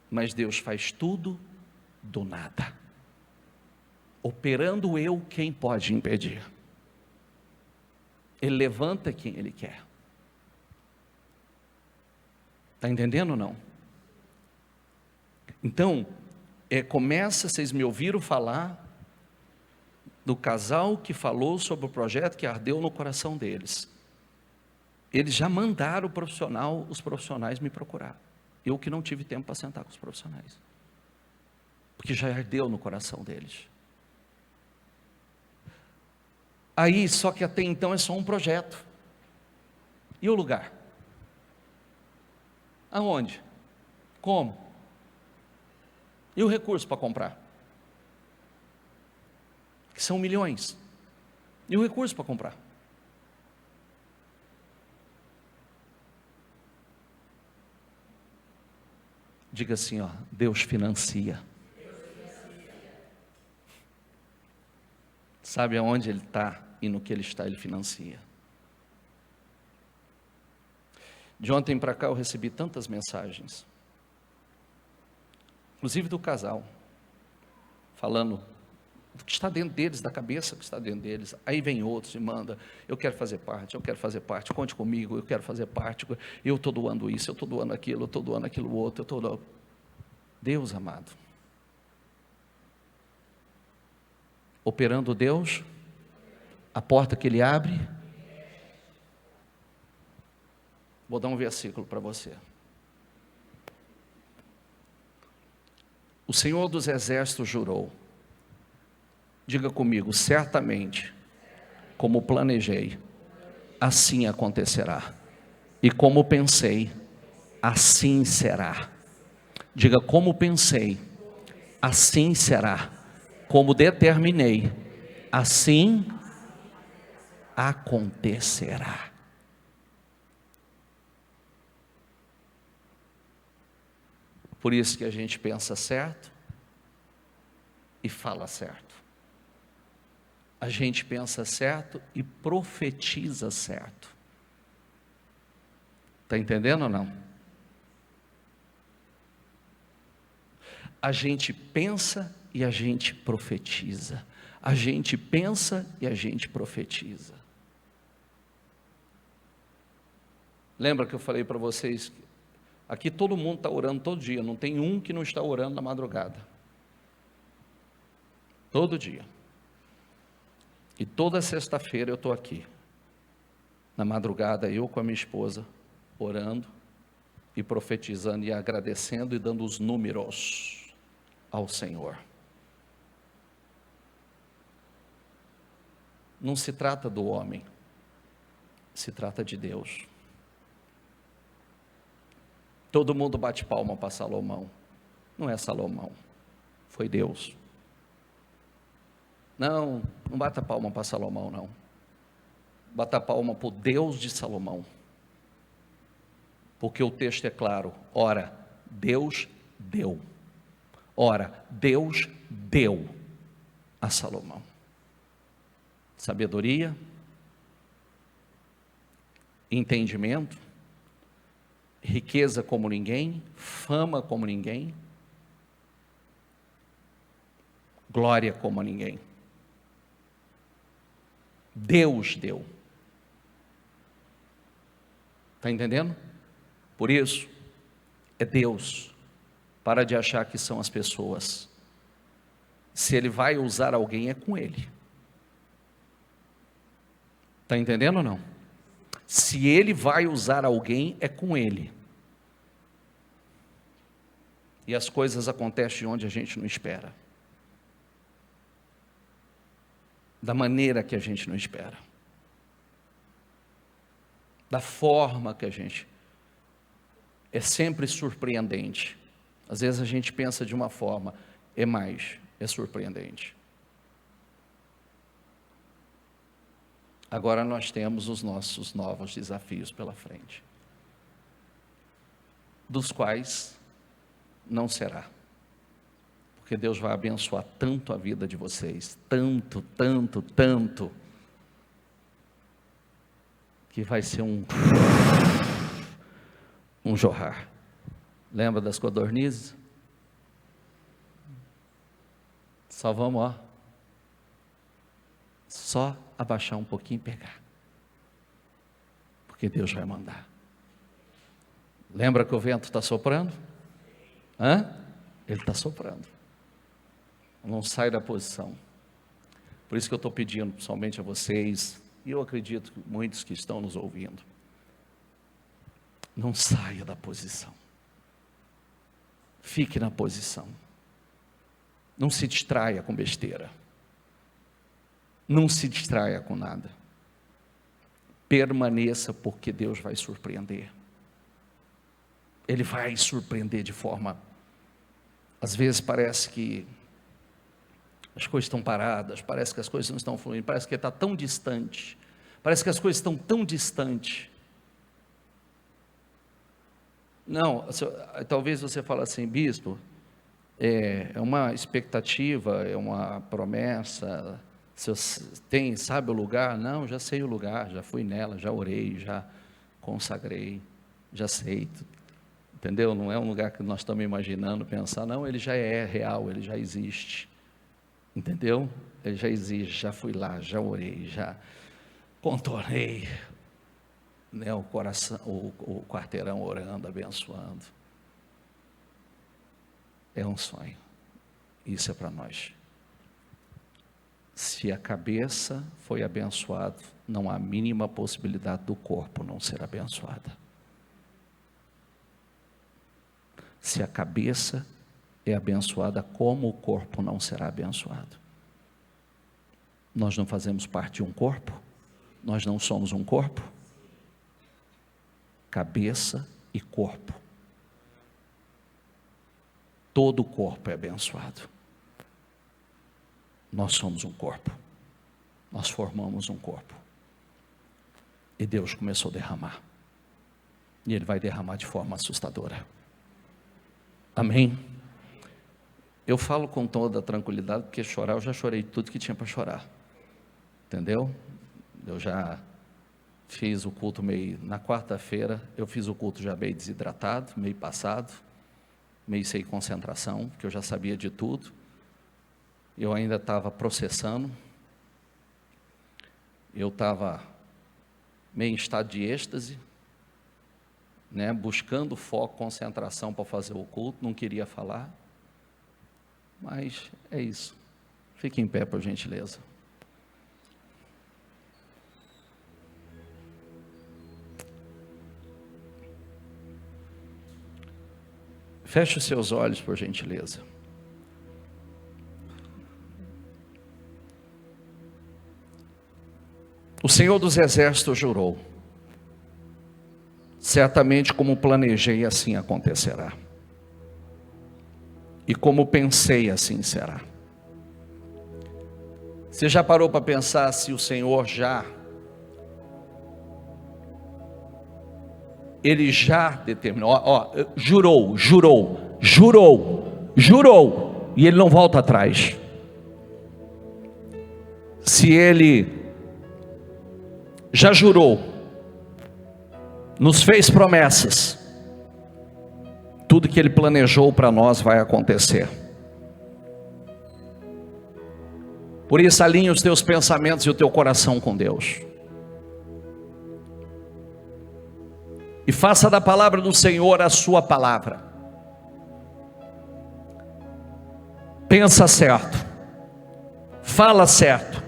Mas Deus faz tudo do nada. Operando eu, quem pode impedir? Ele levanta quem Ele quer. Está entendendo ou não? Então, vocês me ouviram falar do casal que falou sobre o projeto que ardeu no coração deles. Eles já mandaram os profissionais me procurar. Eu que não tive tempo para sentar com os profissionais. Porque já ardeu no coração deles. Aí, só que até então é só um projeto. E o lugar? Aonde? Como? E o recurso para comprar? Que são milhões. E o recurso para comprar? Diga assim, ó: Deus financia. Sabe aonde Ele está e no que Ele está, Ele financia. De ontem para cá eu recebi tantas mensagens, inclusive do casal, falando do que está dentro deles, da cabeça que está dentro deles. Aí vem outros e manda: eu quero fazer parte, conte comigo, eu quero fazer parte, eu estou doando isso, eu estou doando aquilo, eu estou doando aquilo outro, eu estou doando. Deus amado, operando Deus, a porta que Ele abre. Vou dar um versículo para você. O Senhor dos Exércitos jurou, diga comigo: certamente, como planejei, assim acontecerá, e como pensei, assim será. Diga: como pensei, assim será. Como determinei, assim acontecerá. Por isso que a gente pensa certo e fala certo. A gente pensa certo e profetiza certo. Está entendendo ou não? A gente pensa e a gente profetiza. A gente pensa e a gente profetiza. Lembra que eu falei para vocês, aqui todo mundo está orando todo dia, não tem um que não está orando na madrugada. Todo dia. E toda sexta-feira eu estou aqui, na madrugada, eu com a minha esposa, orando e profetizando e agradecendo e dando os números ao Senhor. Não se trata do homem, se trata de Deus. Todo mundo bate palma para Salomão. Não é Salomão, foi Deus. Não bata palma para Salomão, não. Bata palma para o Deus de Salomão. Porque o texto é claro. Ora, Deus deu. Ora, Deus deu a Salomão sabedoria, entendimento, riqueza como ninguém, fama como ninguém, glória como ninguém. Deus deu. Está entendendo? Por isso, é Deus. Para de achar que são as pessoas. Se Ele vai usar alguém, é com Ele. Está entendendo ou não? Se Ele vai usar alguém, é com Ele. E as coisas acontecem onde a gente não espera. Da maneira que a gente não espera. Da forma que a gente... É sempre surpreendente. Às vezes a gente pensa de uma forma, é surpreendente. Agora nós temos os nossos novos desafios pela frente, dos quais não será, porque Deus vai abençoar tanto a vida de vocês, tanto, que vai ser um jorrar. Lembra das codornizes? Só vamos, só abaixar um pouquinho e pegar, porque Deus vai mandar. Lembra que o vento está soprando? Ele está soprando. Não sai da posição. Por isso que eu estou pedindo, principalmente a vocês, e eu acredito que muitos que estão nos ouvindo, não saia da posição. Fique na posição. Não se distraia com besteira. Não se distraia com nada. Permaneça, porque Deus vai surpreender. Ele vai surpreender de forma... Às vezes parece que as coisas estão paradas, parece que as coisas não estão fluindo, parece que está tão distante, parece que as coisas estão tão distantes. Não, talvez você fale assim, bispo, é uma expectativa, é uma promessa, sabe o lugar? Não, já sei o lugar, já fui nela, já orei, já consagrei, já sei, entendeu? Não é um lugar que nós estamos imaginando, pensar, não, ele já é real, ele já existe, entendeu? Ele já existe, já fui lá, já orei, já contornei, né, o coração, o quarteirão orando, abençoando. É um sonho, isso é para nós. Se a cabeça foi abençoada, não há a mínima possibilidade do corpo não ser abençoada. Se a cabeça é abençoada, como o corpo não será abençoado? Nós não fazemos parte de um corpo? Nós não somos um corpo? Cabeça e corpo. todo o corpo é abençoado. Nós somos um corpo. Nós formamos um corpo. E Deus começou a derramar. E Ele vai derramar de forma assustadora. Amém? Eu falo com toda tranquilidade, porque chorar, eu já chorei tudo que tinha para chorar. Entendeu? Eu já fiz o culto meio, na quarta-feira, eu fiz o culto já meio desidratado, meio passado, meio sem concentração, porque eu já sabia de tudo. Eu ainda estava processando. Eu estava meio em estado de êxtase, né, buscando foco, concentração para fazer o culto, não queria falar. Mas é isso. Fique em pé, por gentileza. Feche os seus olhos, por gentileza. O Senhor dos Exércitos jurou: certamente como planejei, assim acontecerá. E como pensei, assim será. Você já parou para pensar se o Senhor Ele já determinou, jurou, e Ele não volta atrás. Se Ele já jurou, nos fez promessas, tudo que Ele planejou para nós vai acontecer. Por isso, alinhe os teus pensamentos e o teu coração com Deus. E faça da palavra do Senhor a sua palavra. Pensa certo, fala certo,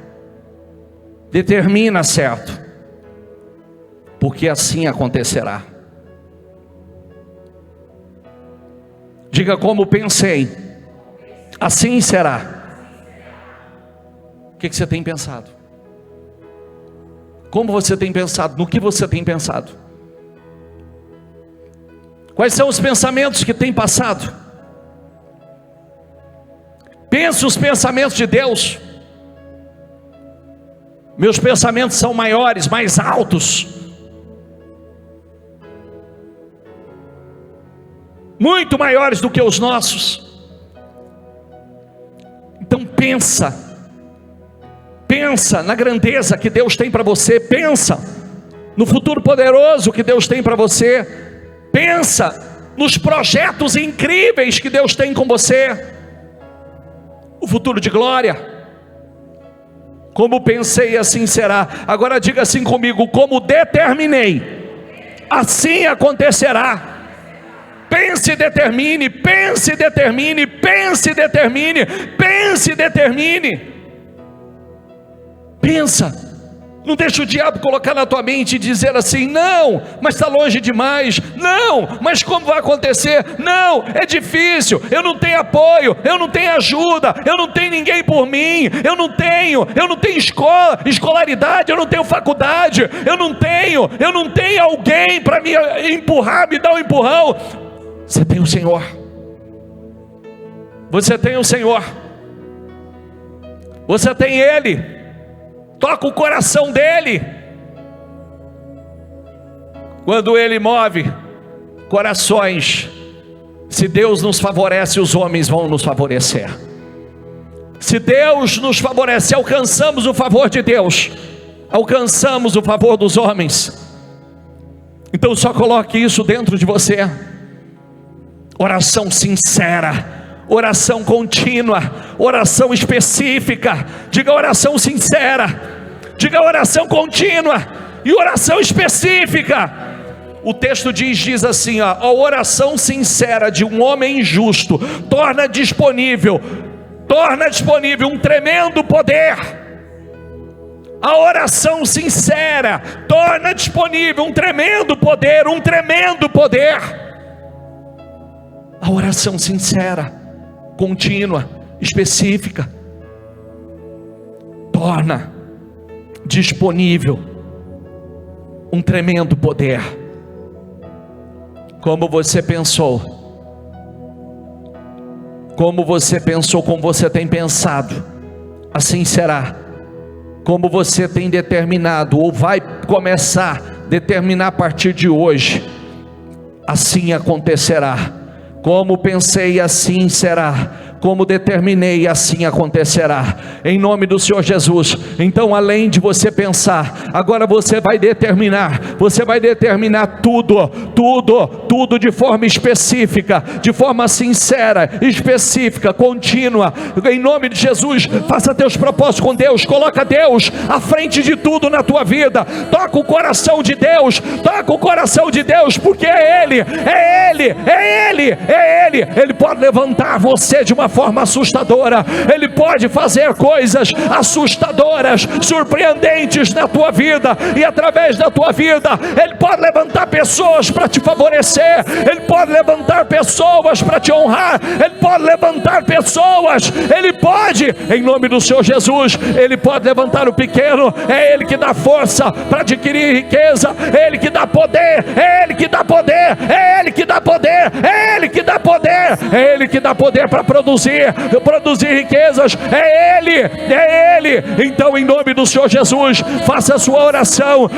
determina certo, porque assim acontecerá. Diga: como pensei, assim será. O que você tem pensado? Como você tem pensado? No que você tem pensado? Quais são os pensamentos que tem passado? Pense os pensamentos de Deus. Meus pensamentos são maiores, mais altos, muito maiores do que os nossos. Então pensa na grandeza que Deus tem para você, pensa no futuro poderoso que Deus tem para você, pensa nos projetos incríveis que Deus tem com você, o futuro de glória. Como pensei, assim será. Agora diga assim comigo: como determinei, assim acontecerá. Pense e determine, pense e determine, pense e determine, pense e determine. Pensa. Não deixa o diabo colocar na tua mente e dizer assim: não, mas está longe demais. Não, mas como vai acontecer? Não, é difícil, eu não tenho apoio, eu não tenho ajuda, eu não tenho ninguém por mim, eu não tenho escolaridade, eu não tenho faculdade, eu não tenho alguém para me empurrar, me dar um empurrão. Você tem o Senhor. Você tem o Senhor. Você tem Ele. Toca o coração dele. Quando Ele move corações, se Deus nos favorece, os homens vão nos favorecer. Se Deus nos favorece, alcançamos o favor de Deus, alcançamos o favor dos homens. Então só coloque isso dentro de você. Oração sincera, oração contínua, oração específica. Diga: oração sincera, diga: oração contínua e oração específica. O texto diz assim: a oração sincera de um homem justo torna disponível um tremendo poder. A oração sincera torna disponível um tremendo poder, A oração sincera, contínua, específica, torna disponível um tremendo poder. Como você pensou, Como você pensou, como você tem pensado, assim será. Como você tem determinado, ou vai começar a determinar a partir de hoje, assim acontecerá. Como pensei, assim será. Como determinei, assim acontecerá, em nome do Senhor Jesus. Então, além de você pensar, agora você vai determinar tudo de forma específica, de forma sincera, específica, contínua, em nome de Jesus. Faça teus propósitos com Deus, coloca Deus à frente de tudo na tua vida, toca o coração de Deus, porque é Ele pode levantar você de uma forma assustadora, Ele pode fazer coisas assustadoras, surpreendentes na tua vida, e através da tua vida, Ele pode levantar pessoas para te favorecer, Ele pode levantar pessoas para te honrar, Ele pode levantar pessoas, Ele pode, em nome do Senhor Jesus, Ele pode levantar o pequeno, é Ele que dá força para adquirir riqueza, é Ele que dá poder, é Ele que dá poder, é Ele que dá poder, é Ele que dá poder, é Ele que dá poder para produzir riquezas, é Ele. Então, em nome do Senhor Jesus, faça a sua oração,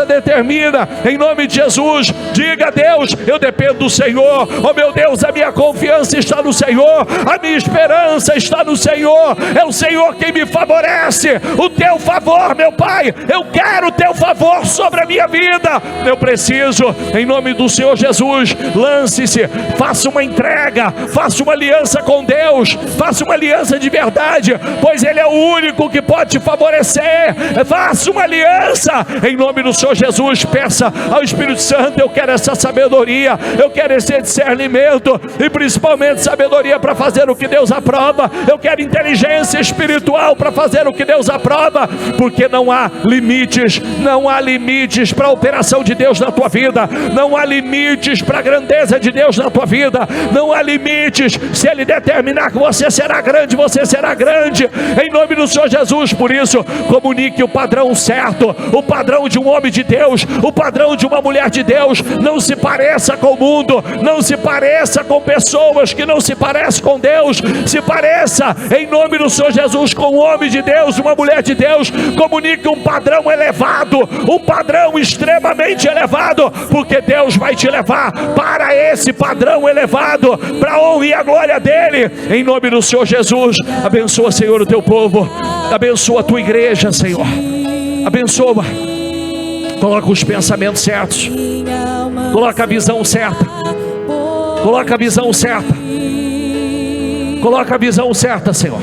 determina, em nome de Jesus, diga a Deus: eu dependo do Senhor, oh meu Deus, a minha confiança está no Senhor, a minha esperança está no Senhor, é o Senhor quem me favorece, o teu favor, meu Pai, eu quero o teu favor sobre a minha vida, eu preciso, em nome do Senhor Jesus, lance-se, faça uma entrega, faça uma aliança com Deus, faça uma aliança de verdade, pois Ele é o único que pode te favorecer. Faça uma aliança, em nome do Senhor Jesus. Peça ao Espírito Santo: eu quero essa sabedoria, eu quero esse discernimento, e principalmente sabedoria para fazer o que Deus aprova. Eu quero inteligência espiritual para fazer o que Deus aprova, porque não há limites para a operação de Deus na tua vida, não há limites para a grandeza de Deus na tua vida, não há limites. Se Ele determinar que você será grande, em nome do Senhor Jesus. Por isso, comunique o padrão certo, o padrão de um homem de Deus, o padrão de uma mulher de Deus. Não se pareça com o mundo, não se pareça com pessoas que não se parecem com Deus, se pareça, em nome do Senhor Jesus, com um homem de Deus, uma mulher de Deus. Comunique um padrão elevado, um padrão extremamente elevado, porque Deus vai te levar para esse padrão elevado, para a honra e a glória dEle, em nome do Senhor Jesus. Abençoa, Senhor, o teu povo, abençoa a tua igreja, Senhor, abençoa, coloca os pensamentos certos, coloca a visão certa, Senhor.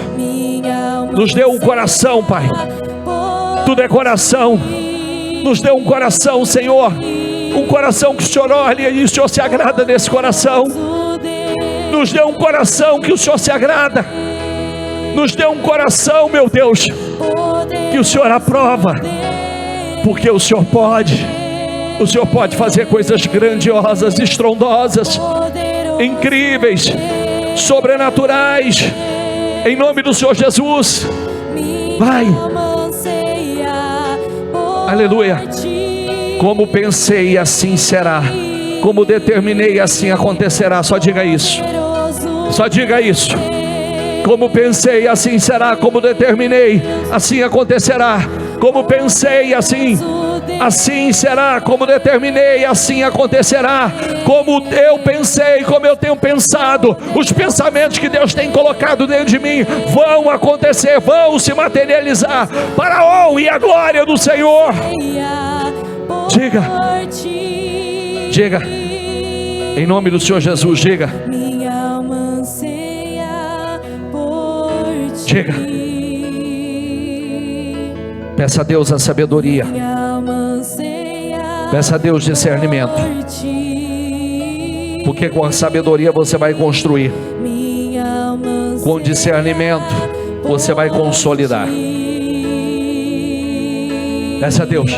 Nos dê um coração, Pai, tudo é coração. Nos dê um coração, Senhor, um coração que o Senhor olha e o Senhor se agrada desse coração. Nos dê um coração que o Senhor se agrada. Nos dê um coração, meu Deus, que o Senhor aprova, porque o Senhor pode fazer coisas grandiosas, estrondosas, incríveis, sobrenaturais, em nome do Senhor Jesus. Vai, aleluia. Como pensei, assim será. Como determinei, assim acontecerá. Só diga isso. Como pensei, assim será. Como determinei, assim acontecerá. Como pensei, assim será. Como determinei, assim acontecerá. Como eu pensei, como eu tenho pensado, os pensamentos que Deus tem colocado dentro de mim vão acontecer, vão se materializar para a honra e a glória do Senhor. Diga, em nome do Senhor Jesus, diga. Peça a Deus a sabedoria, peça a Deus discernimento, porque com a sabedoria você vai construir, com discernimento você vai consolidar. Peça a Deus: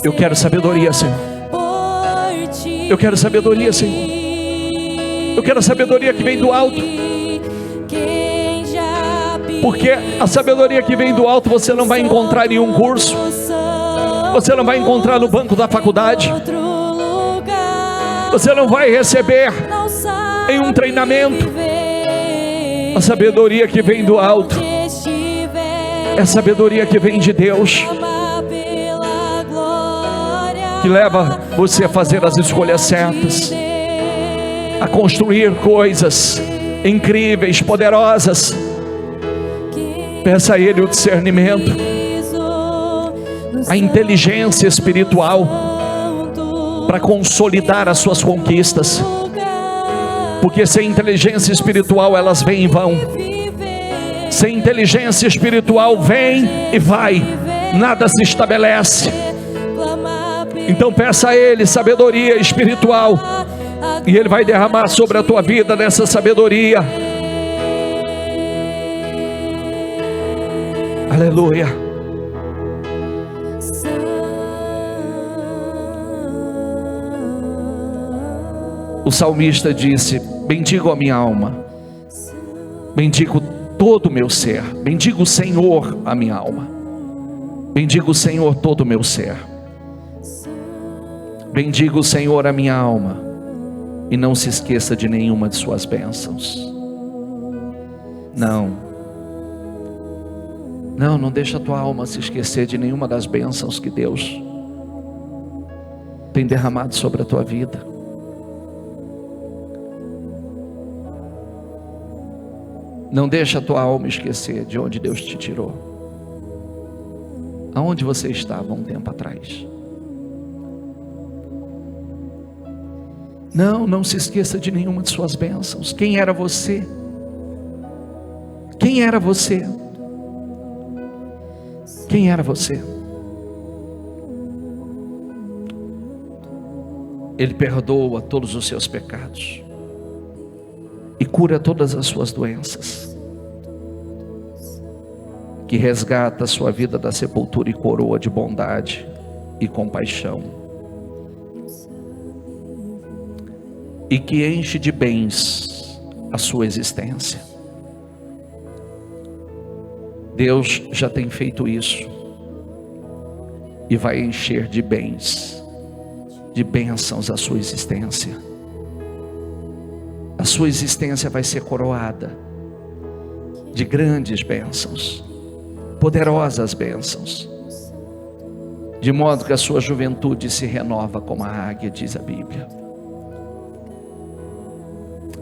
eu quero sabedoria, Senhor. Eu quero sabedoria, Senhor. Eu quero a sabedoria que vem do alto, porque a sabedoria que vem do alto você não vai encontrar em nenhum curso, você não vai encontrar no banco da faculdade, Você não vai receber em um treinamento a sabedoria que vem do alto. É a sabedoria que vem de Deus, que leva você a fazer as escolhas certas, a construir coisas incríveis, poderosas. Peça a Ele o discernimento, a inteligência espiritual para consolidar as suas conquistas, porque sem inteligência espiritual elas vêm em vão. Sem inteligência espiritual vem e vai, nada se estabelece. Então peça a Ele sabedoria espiritual, e Ele vai derramar sobre a tua vida dessa sabedoria. Aleluia. O salmista disse: bendigo a minha alma, bendigo todo o meu ser, bendigo o Senhor a minha alma, bendigo o Senhor todo o meu ser, bendigo o Senhor a minha alma, e não se esqueça de nenhuma de suas bênçãos. Não deixa a tua alma se esquecer de nenhuma das bênçãos que Deus tem derramado sobre a tua vida. Não deixa a tua alma esquecer de onde Deus te tirou, aonde você estava um tempo atrás. Não se esqueça de nenhuma de suas bênçãos. Quem era você? Quem era você? Quem era você? Ele perdoa todos os seus pecados e cura todas as suas doenças, que resgata a sua vida da sepultura e coroa de bondade e compaixão, e que enche de bens a sua existência. Deus já tem feito isso e vai encher de bens, de bênçãos a sua existência. A sua existência vai ser coroada de grandes bênçãos, poderosas bênçãos, de modo que a sua juventude se renova como a águia, diz a Bíblia.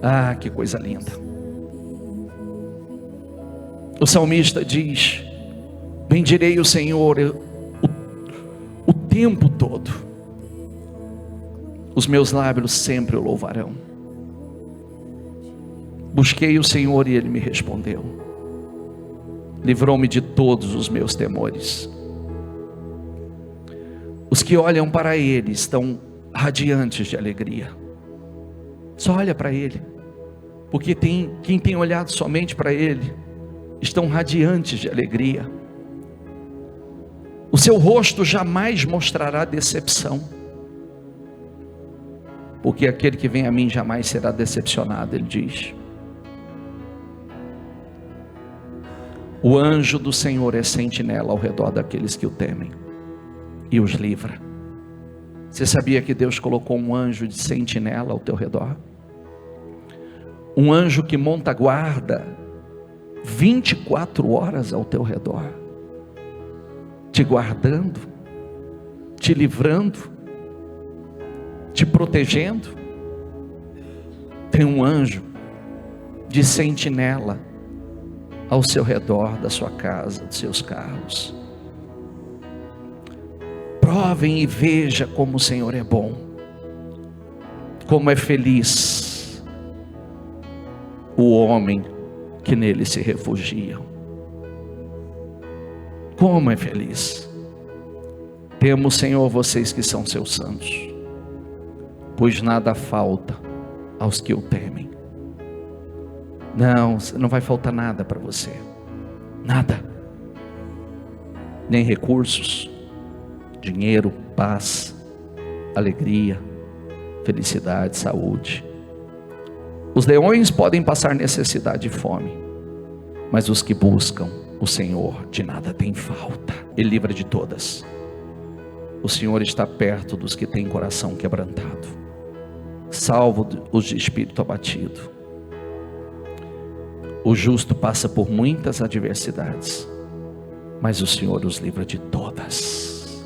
Ah, que coisa linda! O salmista diz: bendirei o Senhor o tempo todo, os meus lábios sempre o louvarão. Busquei o Senhor e Ele me respondeu, livrou-me de todos os meus temores. Os que olham para Ele estão radiantes de alegria. Só olha para Ele, porque quem tem olhado somente para Ele estão radiantes de alegria. O seu rosto jamais mostrará decepção, porque aquele que vem a mim jamais será decepcionado, Ele diz. O anjo do Senhor é sentinela ao redor daqueles que o temem e os livra. Você sabia que Deus colocou um anjo de sentinela ao teu redor? Um anjo que monta guarda 24 horas ao teu redor, te guardando, te livrando, te protegendo. Tem um anjo de sentinela ao seu redor da sua casa, dos seus carros. Provem e veja como o Senhor é bom, como é feliz o homem que nele se refugiam. Como é feliz. Temos, Senhor, vocês que são seus santos, pois nada falta aos que o temem. Não vai faltar nada para você, nada, nem recursos, dinheiro, paz, alegria, felicidade, saúde. Os leões podem passar necessidade e fome, mas os que buscam o Senhor de nada tem falta. Ele livra de todas. O Senhor está perto dos que têm coração quebrantado. salvo os de espírito abatido. O justo passa por muitas adversidades, mas o Senhor os livra de todas.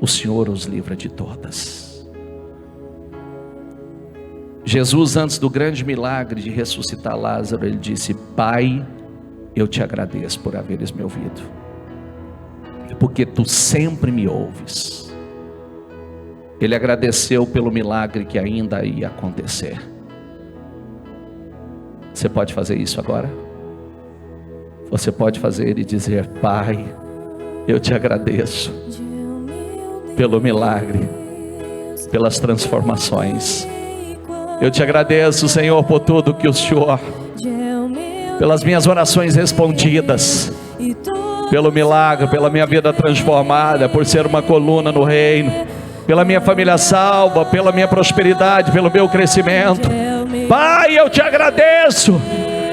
O Senhor os livra de todas. Jesus, antes do grande milagre de ressuscitar Lázaro, ele disse: Pai, eu te agradeço por haveres me ouvido, porque tu sempre me ouves. Ele agradeceu pelo milagre que ainda ia acontecer. Você pode fazer isso agora? Você pode fazer e dizer: Pai, eu te agradeço pelo milagre, pelas transformações. Eu te agradeço, Senhor, por tudo que o Senhor, pelas minhas orações respondidas, pelo milagre, pela minha vida transformada, por ser uma coluna no reino, pela minha família salva, pela minha prosperidade, pelo meu crescimento. Pai, eu te agradeço.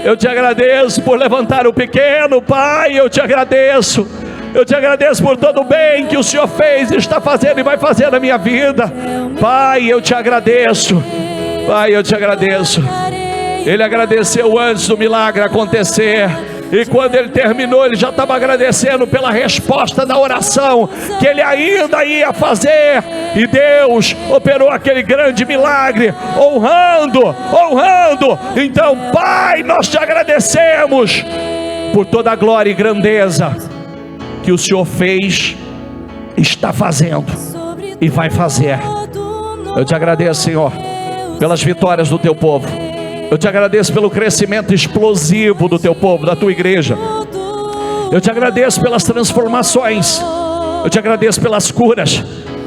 Eu te agradeço por levantar o pequeno. Pai, eu te agradeço. Eu te agradeço por todo o bem que o Senhor fez, está fazendo e vai fazer na minha vida. Pai, eu te agradeço. Pai, eu te agradeço. Ele agradeceu antes do milagre acontecer, e quando ele terminou, ele já estava agradecendo pela resposta da oração que ele ainda ia fazer. E Deus operou aquele grande milagre, honrando. Então, Pai, nós te agradecemos por toda a glória e grandeza que o Senhor fez, está fazendo e vai fazer. Eu te agradeço, Senhor, pelas vitórias do teu povo. Eu te agradeço pelo crescimento explosivo do teu povo, da tua igreja. Eu te agradeço pelas transformações. Eu te agradeço pelas curas.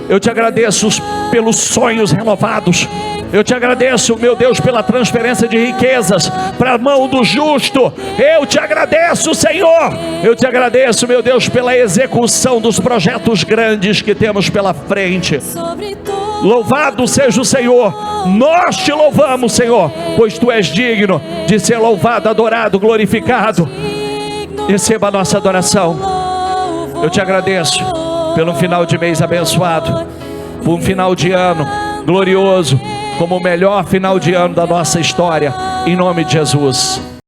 Eu te agradeço pelos sonhos renovados. Eu te agradeço, meu Deus, pela transferência de riquezas para a mão do justo. Eu te agradeço, Senhor. Eu te agradeço, meu Deus, pela execução dos projetos grandes que temos pela frente. Louvado seja o Senhor. Nós te louvamos, Senhor, pois tu és digno de ser louvado, adorado, glorificado. Receba a nossa adoração. Eu te agradeço pelo final de mês abençoado, por um final de ano glorioso, como o melhor final de ano da nossa história, em nome de Jesus.